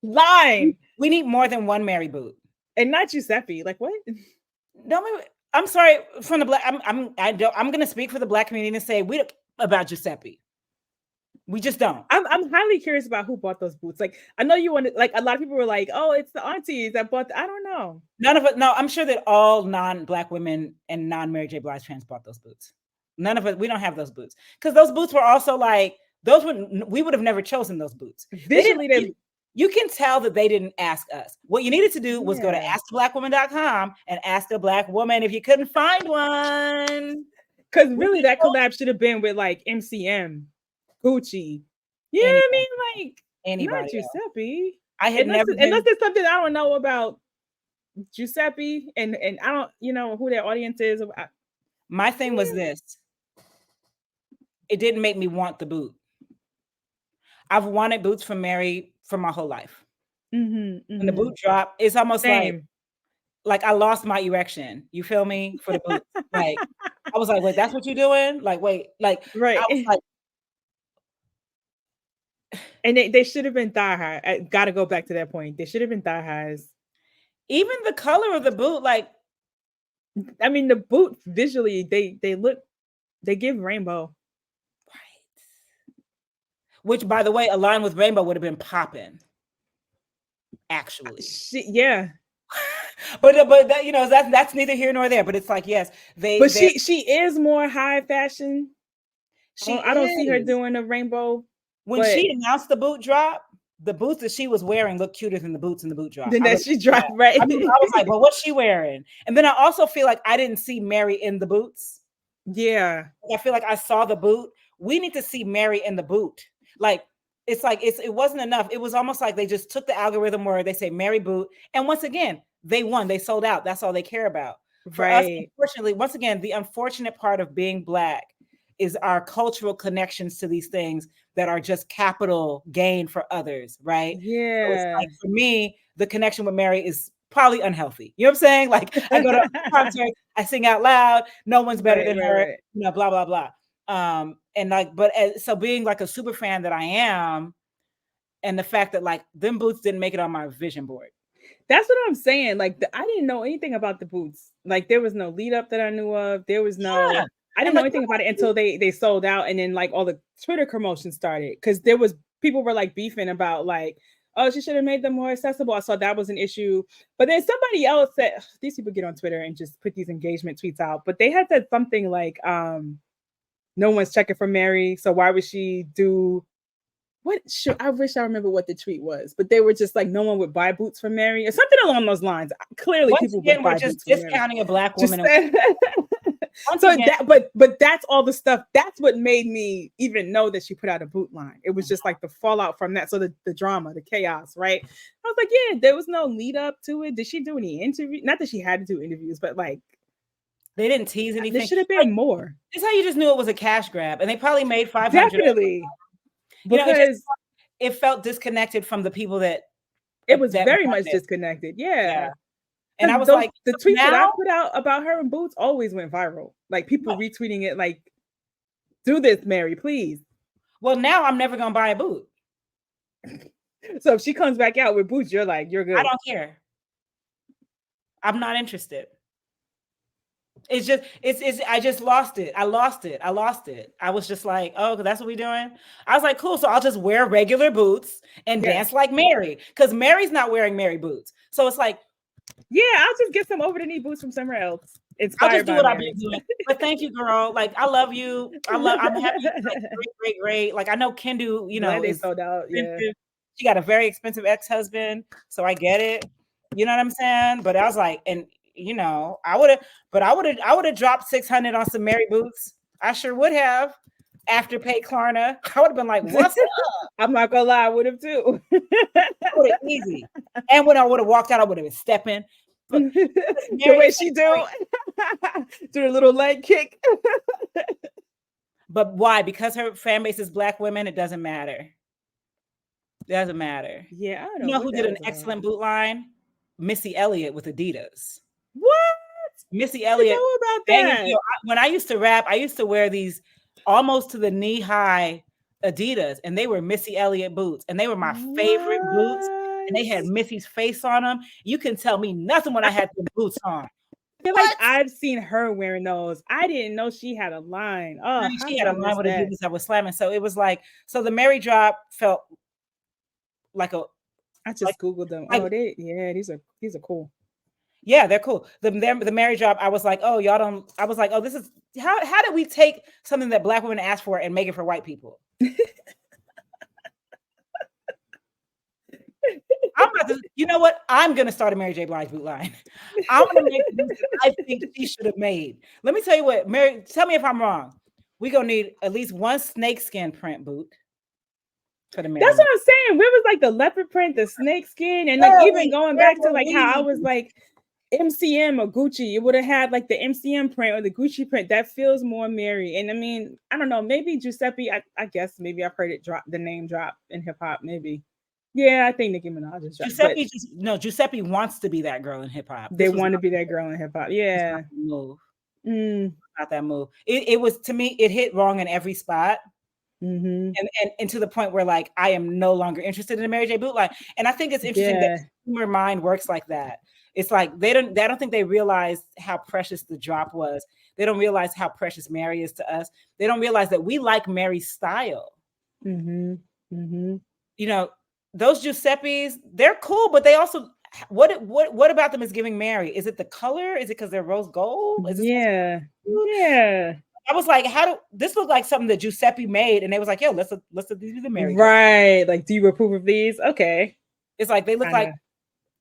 Line. We need more than one Mary boot. And not Giuseppe. Like what? No, I'm sorry. From the Black, I'm going to speak for the Black community and say we don't about Giuseppe. We just don't. I'm highly curious about who bought those boots. Like, I know you wanted, like, a lot of people were like, "Oh, it's the aunties that bought." I don't know. None of it. No, I'm sure that all non-Black women and non-Mary J. Blige fans bought those boots. None of it. We don't have those boots because those boots were also like we would have never chosen those boots. Visually, you can tell that they didn't ask us. What you needed to do was go to asktheblackwoman.com and ask a Black woman if you couldn't find one. Because really, that collab should have been with like MCM. Gucci, you know what I mean? Like anybody, not Giuseppe. Unless there's something I don't know about Giuseppe, and I don't, who their audience is. My thing was this: it didn't make me want the boot. I've wanted boots from Mary for my whole life. When the boot drop, it's almost like I lost my erection. You feel me? For the boot, like I was like, wait, that's what you're doing? Like, wait, like right? I was like. And they should have been thigh high. I gotta go back to that point. They should have been thigh highs. Even the color of the boot, like, I mean, the boot visually, they give rainbow. Right. Which, by the way, aligned with rainbow would have been popping. Actually. Yeah. but that, that's neither here nor there. But it's like, yes, But she is more high fashion. I don't see her doing a rainbow. When she announced the boot drop, the boots that she was wearing looked cuter than the boots in the boot drop. Then that she dropped, right? I was like, well, what's she wearing? And then I also feel like I didn't see Mary in the boots. Yeah. I feel like I saw the boot we need to see Mary in the boot. Like, it wasn't enough. It was almost like they just took the algorithm where they say Mary boot. And once again, they won, they sold out. That's all they care about. For us, unfortunately, once again, the unfortunate part of being Black is our cultural connections to these things that are just capital gain for others, right? Yeah. So it's like, for me, the connection with Mary is probably unhealthy. You know what I'm saying? Like, I go to concerts, I sing out loud, no one's better than her, you know, blah, blah, blah. And like, but so being like a super fan that I am, and the fact that like them boots didn't make it on my vision board. That's what I'm saying. Like, I didn't know anything about the boots. Like, there was no lead up that I knew of. There was no, I didn't know anything about it until they sold out, and then like all the Twitter commotion started, because there was people were like beefing about like, oh, she should have made them more accessible. I saw that was an issue. But then somebody else said, these people get on Twitter and just put these engagement tweets out. But they had said something like, no one's checking for Mary, so why would she do what? I wish I remember what the tweet was, but they were just like, no one would buy boots for Mary or something along those lines. Clearly, once people again, would buy we're just boots discounting a Black woman. So again, but that's all the stuff. That's what made me even know that she put out a boot line. It was just like the fallout from that. So the drama, the chaos, right? I was like, yeah, there was no lead up to it. Did she do any interview? Not that she had to do interviews, but like, they didn't tease anything. There should have been more. This is how you just knew it was a cash grab, and they probably made $500. Definitely, because it felt disconnected from the people that it was very much disconnected. Yeah. And I was like, the tweets that I put out about her in boots always went viral. Like, people retweeting it, like, do this, Mary, please. Well, now I'm never gonna buy a boot. So if she comes back out with boots, you're like, you're good. I don't care. I'm not interested. It's just, I just lost it. I lost it. I was just like, oh, that's what we're doing. I was like, cool. So I'll just wear regular boots and dance like Mary, because Mary's not wearing Mary boots. So it's like, yeah, I'll just get some over the knee boots from somewhere else. I'll just do what I've been doing. But thank you, girl. Like, I love you. I'm happy. Like, great. Like, I know Kendu, you know, they sold out. Yeah. She got a very expensive ex-husband, so I get it. You know what I'm saying? But I was like, and you know, I would have dropped $600 on some Mary boots. I sure would have. Afterpay Klarna, I would have been like, what's up? I'm not gonna lie, I would have too. Easy. And when I would have walked out, I would have been stepping. But the way she do a little leg kick. But why? Because her fan base is Black women, it doesn't matter. It doesn't matter. Yeah, I don't know who did an excellent boot line? Missy Elliott with Adidas. What? Missy Elliott. Know about that. When I used to rap, I used to wear these almost to the knee high Adidas, and they were Missy Elliott boots, and they were my favorite boots, and they had Missy's face on them. You can tell me nothing when I had the boots on. I feel like I've seen her wearing those. I didn't know she had a line. Oh, she had a line with Adidas that was slamming. So it was like, so the Mary drop felt like a. I just Googled them. Oh, these are cool. Yeah, they're cool. The Mary drop, I was like, oh, y'all don't. I was like, oh, this is how did we take something that Black women asked for and make it for white people? I'm about to, you know what? I'm gonna start a Mary J. Blige boot line. I'm gonna make the boots that I think she should have made. Let me tell you what, Mary. Tell me if I'm wrong. We're gonna need at least one snakeskin print boot. For the Mary. That's what I'm saying. Where was like the leopard print, the snakeskin, and like even going back to like how I was like MCM or Gucci, it would have had like the MCM print or the Gucci print. That feels more Mary. And I mean, I don't know, maybe Giuseppe, I guess maybe I've heard it the name drop in hip hop, maybe. Yeah, I think Nicki Minaj is Giuseppe wants to be that girl in hip hop. They want to be that girl in hip hop. Yeah. Not that move. It was, to me, it hit wrong in every spot. Mm-hmm. And to the point where like I am no longer interested in a Mary J. boot line. And I think it's interesting that consumer mind works like that. It's like I don't think they realize how precious the drop was. They don't realize how precious Mary is to us. They don't realize that we like Mary's style. Mm-hmm. Mm-hmm. You know, those Giuseppes, they're cool, but they also what about them is giving Mary? Is it the color? Is it because they're rose gold? Yeah. I was like, this look like something that Giuseppe made? And they was like, yo, let's do the Mary. Right. Like, do you approve of these? Okay. It's like, they look like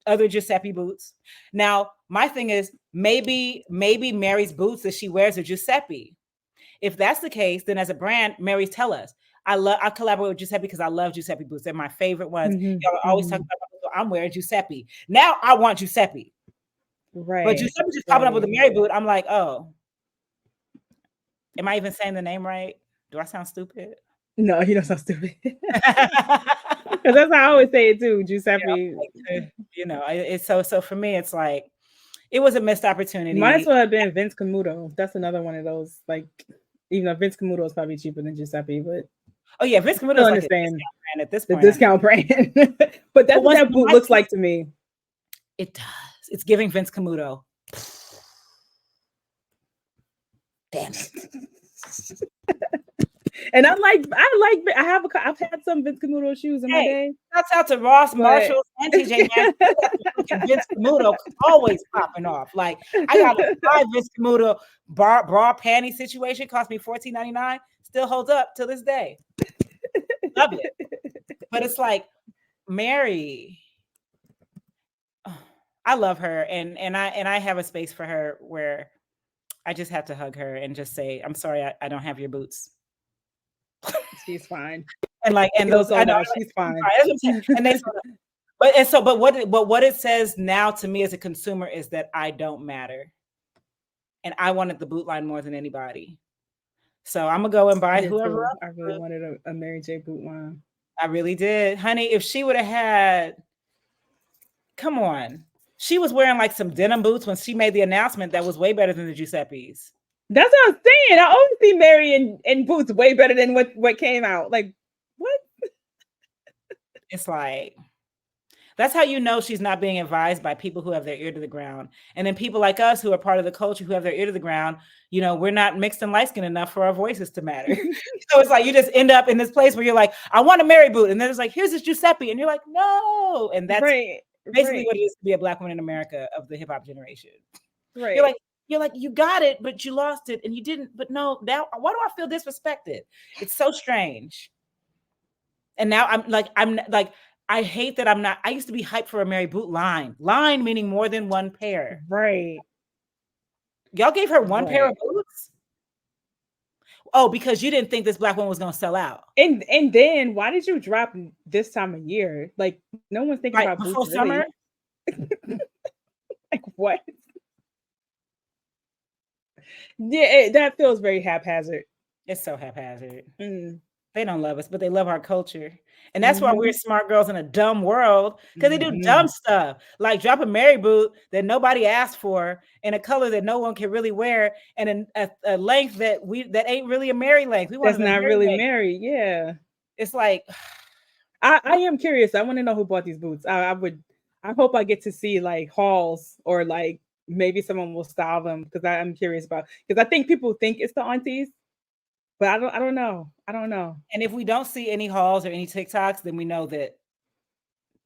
other Giuseppe boots. Now, my thing is maybe Mary's boots that she wears are Giuseppe. if that's the case, then as a brand, Mary, tell us. I collaborate with Giuseppe because I love Giuseppe boots. They're my favorite ones. Y'all are always talking about, I'm wearing Giuseppe. Now I want Giuseppe. Right. But Giuseppe just popping up with a Mary boot. I'm like, oh, am I even saying the name right? Do I sound stupid? No, you don't sound stupid. Because that's how I always say it too, Giuseppe. It's so for me, it's like, it was a missed opportunity. Might as well have been Vince Camuto. That's another one of those, like, even though Vince Camuto is probably cheaper than Giuseppe, but Vince Camuto is like a discount brand at this point. The discount brand. But that's what that boot looks like to me. It does. It's giving Vince Camuto. Damn it. And I've had some Vince Camuto shoes in my day. Shouts out to Ross, Marshalls, and TJ Maxx. Vince Camuto always popping off. Like, I got a 5 Vince Camuto bra panty situation, cost me $14.99. Still holds up to this day. Love it. But it's like, Mary, I love her, and I have a space for her where I just have to hug her and just say, I'm sorry, I don't have your boots. She's fine. And like, and those, I know she's fine. And but what it says now to me as a consumer is that I don't matter, and I wanted the boot line more than anybody. So I'm gonna go and buy whoever. I really wanted a Mary J boot line. I really did, honey. If she would have had, come on, she was wearing like some denim boots when she made the announcement that was way better than the Giuseppe's. That's what I'm saying. I always see Mary in boots way better than what came out. Like, what? It's like, that's how you know she's not being advised by people who have their ear to the ground. And then people like us who are part of the culture who have their ear to the ground, we're not mixed and light skinned enough for our voices to matter. So it's like, you just end up in this place where you're like, I want a Mary boot. And then it's like, here's this Giuseppe. And you're like, no. And that's basically what it is to be a Black woman in America of the hip hop generation. Right. You're like, you got it, but you lost it and you didn't. But no, now why do I feel disrespected? It's so strange. And now I'm like, I hate that I'm not. I used to be hyped for a Mary boot line. Line meaning more than one pair. Right. Y'all gave her one pair of boots? Oh, because you didn't think this Black woman was going to sell out. And then why did you drop this time of year? Like, no one's thinking about boots before summer. Like, what? Yeah, that feels very haphazard. It's so haphazard. They don't love us, but they love our culture. And that's why we're smart girls in a dumb world, because they do dumb stuff. Like drop a Mary boot that nobody asked for in a color that no one can really wear and a length that ain't really a Mary length. That's not really Mary. Yeah. It's like, I am curious. I want to know who bought these boots. I hope I get to see like hauls or like maybe someone will style them, because I'm curious about, because I think people think it's the aunties, but I don't know. And if we don't see any hauls or any TikToks, then we know that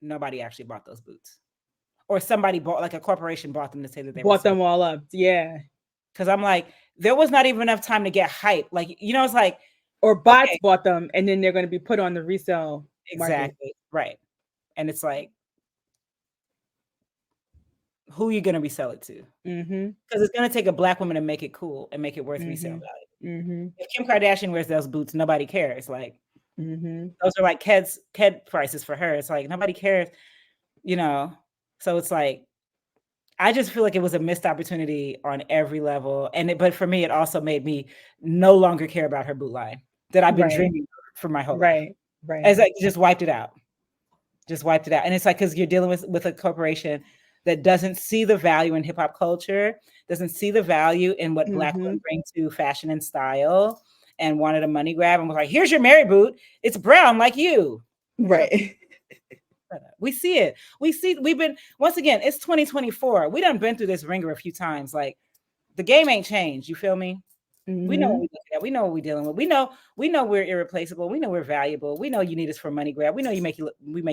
nobody actually bought those boots, or somebody bought, like a corporation bought them to say that they bought them all up. Yeah. Because I'm like, there was not even enough time to get hype. Like, it's like, or bots bought them and then they're going to be put on the resale market. Exactly. Right. And it's like, who are you going to resell it to? Because it's going to take a Black woman to make it cool and make it worth resale value. If Kim Kardashian wears those boots, nobody cares. Like, those are like Ked prices for her. It's like, nobody cares, So it's like, I just feel like it was a missed opportunity on every level. But for me, it also made me no longer care about her boot line that I've been dreaming for my whole life. Right. It's like, just wiped it out. And it's like, because you're dealing with a corporation that doesn't see the value in hip hop culture, doesn't see the value in what Black women bring to fashion and style, and wanted a money grab and was like, here's your Mary boot. It's brown like you. Right. We see it. We've been, once again, it's 2024. We done been through this ringer a few times. Like, the game ain't changed. You feel me? We know what we look at. We know what we're dealing with. We know we're irreplaceable. We know we're valuable. We know you need us for a money grab. We know we make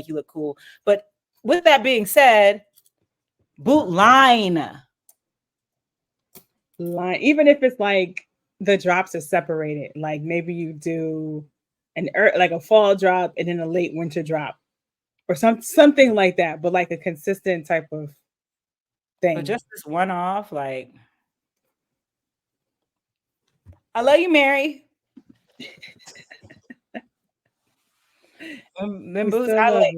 you look cool. But with that being said, boot line, even if it's like the drops are separated, like maybe you do like a fall drop and then a late winter drop, or something like that, but like a consistent type of thing. But just this one off, like, I love you, Mary. Them boots, I like.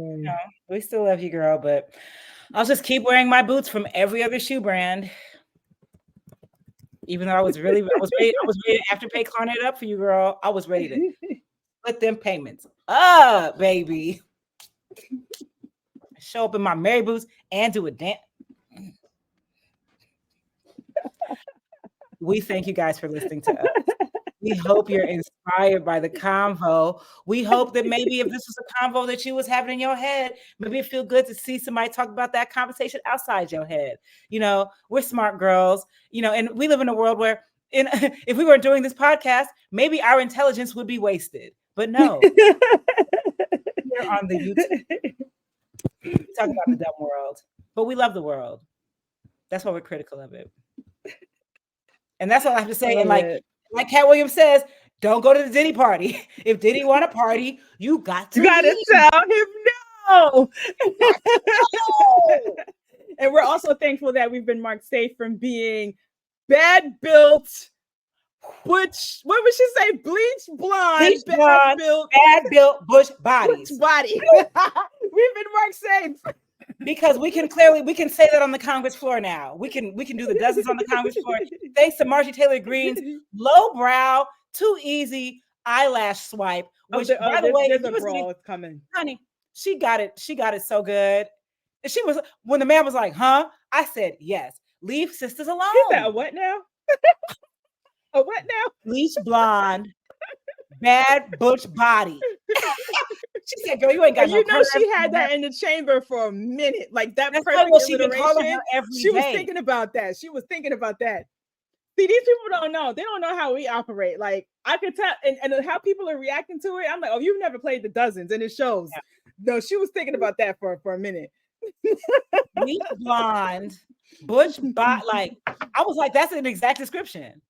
We still love you, girl. But I'll just keep wearing my boots from every other shoe brand. Even though I was ready to Afterpay Klarna up for you, girl. I was ready to put them payments up, baby. Show up in my Mary boots and do a dance. We thank you guys for listening to us. We hope you're inspired by the convo. We hope that maybe if this was a convo that you was having in your head, maybe it feel good to see somebody talk about that conversation outside your head. You know, we're smart girls, you know, and we live in a world where if we weren't doing this podcast, maybe our intelligence would be wasted. But no, we're on the YouTube. We talk about the dumb world, but we love the world. That's why we're critical of it. And that's all I have to say. And like Cat Williams says, don't go to the Diddy party. If Diddy want a party, you got to tell him no. And we're also thankful that we've been marked safe from being bad built, butch. What would she say? Bleach blonde, bad built butch bodies. Butch body. We've been marked safe. Because we can say that on the Congress floor now. We can do the dozens on the Congress floor. Thanks to Marjorie Taylor Greene's lowbrow, too easy eyelash swipe. Which, by the way, there's a brawl coming, honey. She got it so good. And she was, when the man was like, "Huh?" I said, "Yes. Leave sisters alone." Is that a what now? A what now? Bleach blonde, bad butch body. She said, "Girl, you ain't got no." You know, she had that in the chamber for a minute, like that. That's perfect what she been calling her every day. Was thinking about that. She was thinking about that. See, these people don't know. They don't know how we operate. Like I could tell, and how people are reacting to it. I'm like, oh, you've never played the dozens, and it shows. Yeah. No, she was thinking about that for a minute. Bleach blonde, butch bot. Like I was like, that's an exact description.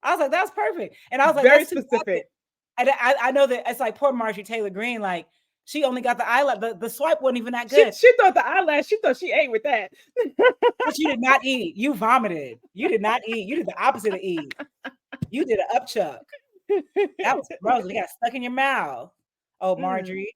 I was like, that's perfect. And I was like, very specific. I know that it's like poor Marjorie Taylor Greene, like she only got the eyelash, the swipe wasn't even that good. She thought the eyelash, she thought she ate with that. But you did not eat. You vomited. You did not eat. You did the opposite of eat. You did an upchuck. That was gross. You got stuck in your mouth. Oh, Marjorie.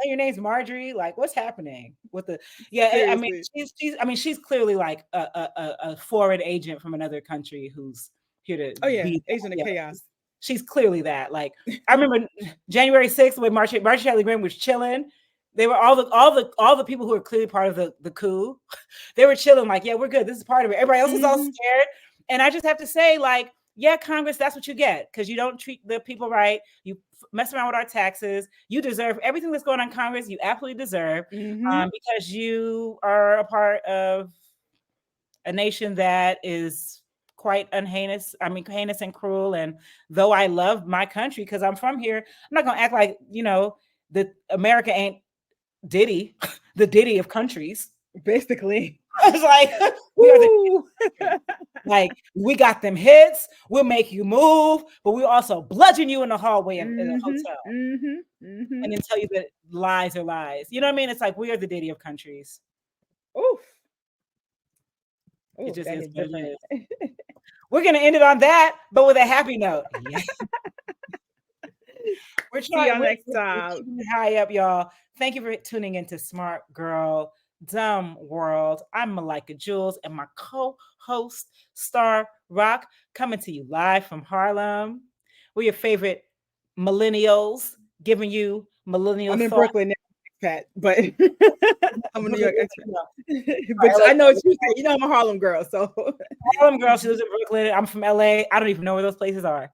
Your name's Marjorie. Like, what's happening with the seriously. I mean, she's clearly like a foreign agent from another country who's here to agent of chaos. She's clearly that. Like, I remember January 6th when Marjorie Taylor Greene was chilling. They were all the people who were clearly part of the coup. They were chilling, like, yeah, we're good. This is part of it. Everybody else is all scared. And I just have to say, like, yeah, Congress, that's what you get because you don't treat the people right. You mess around with our taxes. You deserve everything that's going on in Congress. You absolutely deserve because you are a part of a nation that is quite heinous and cruel. And though I love my country because I'm from here, I'm not going to act like, that America ain't Diddy, the Diddy of countries. Basically. It's like, we got them hits. We'll make you move, but we also bludgeon you in the hallway in a hotel and then tell you that lies are lies. You know what I mean? It's like we are the Diddy of countries. Oof. It just is what it is. We're going to end it on that, but with a happy note. Yeah. We're trying next time. High up, y'all. Thank you for tuning into Smart Girl Dumb World. I'm Malaika Jules and my co-host Star Rock coming to you live from Harlem. We're your favorite millennials, giving you millennial. I'm in Brooklyn now, Pat, but I'm a New York expat. But I know what you say. You know I'm a Harlem girl, so Harlem girl. She lives in Brooklyn. I'm from LA. I don't even know where those places are.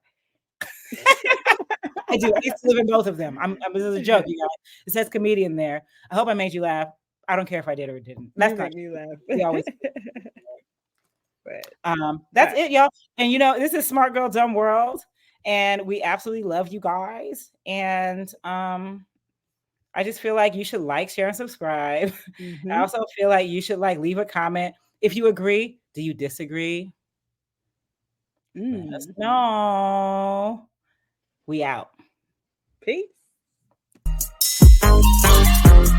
I do. I used to live in both of them. This is a joke, you guys. It says comedian there. I hope I made you laugh. I don't care if I did or didn't. That's not me laugh. We always. But, that's it, y'all. And this is Smart Girl Dumb World, and we absolutely love you guys. And I just feel like you should like, share, and subscribe. I also feel like you should leave a comment if you agree. Do you disagree? Let us know. We out. Peace.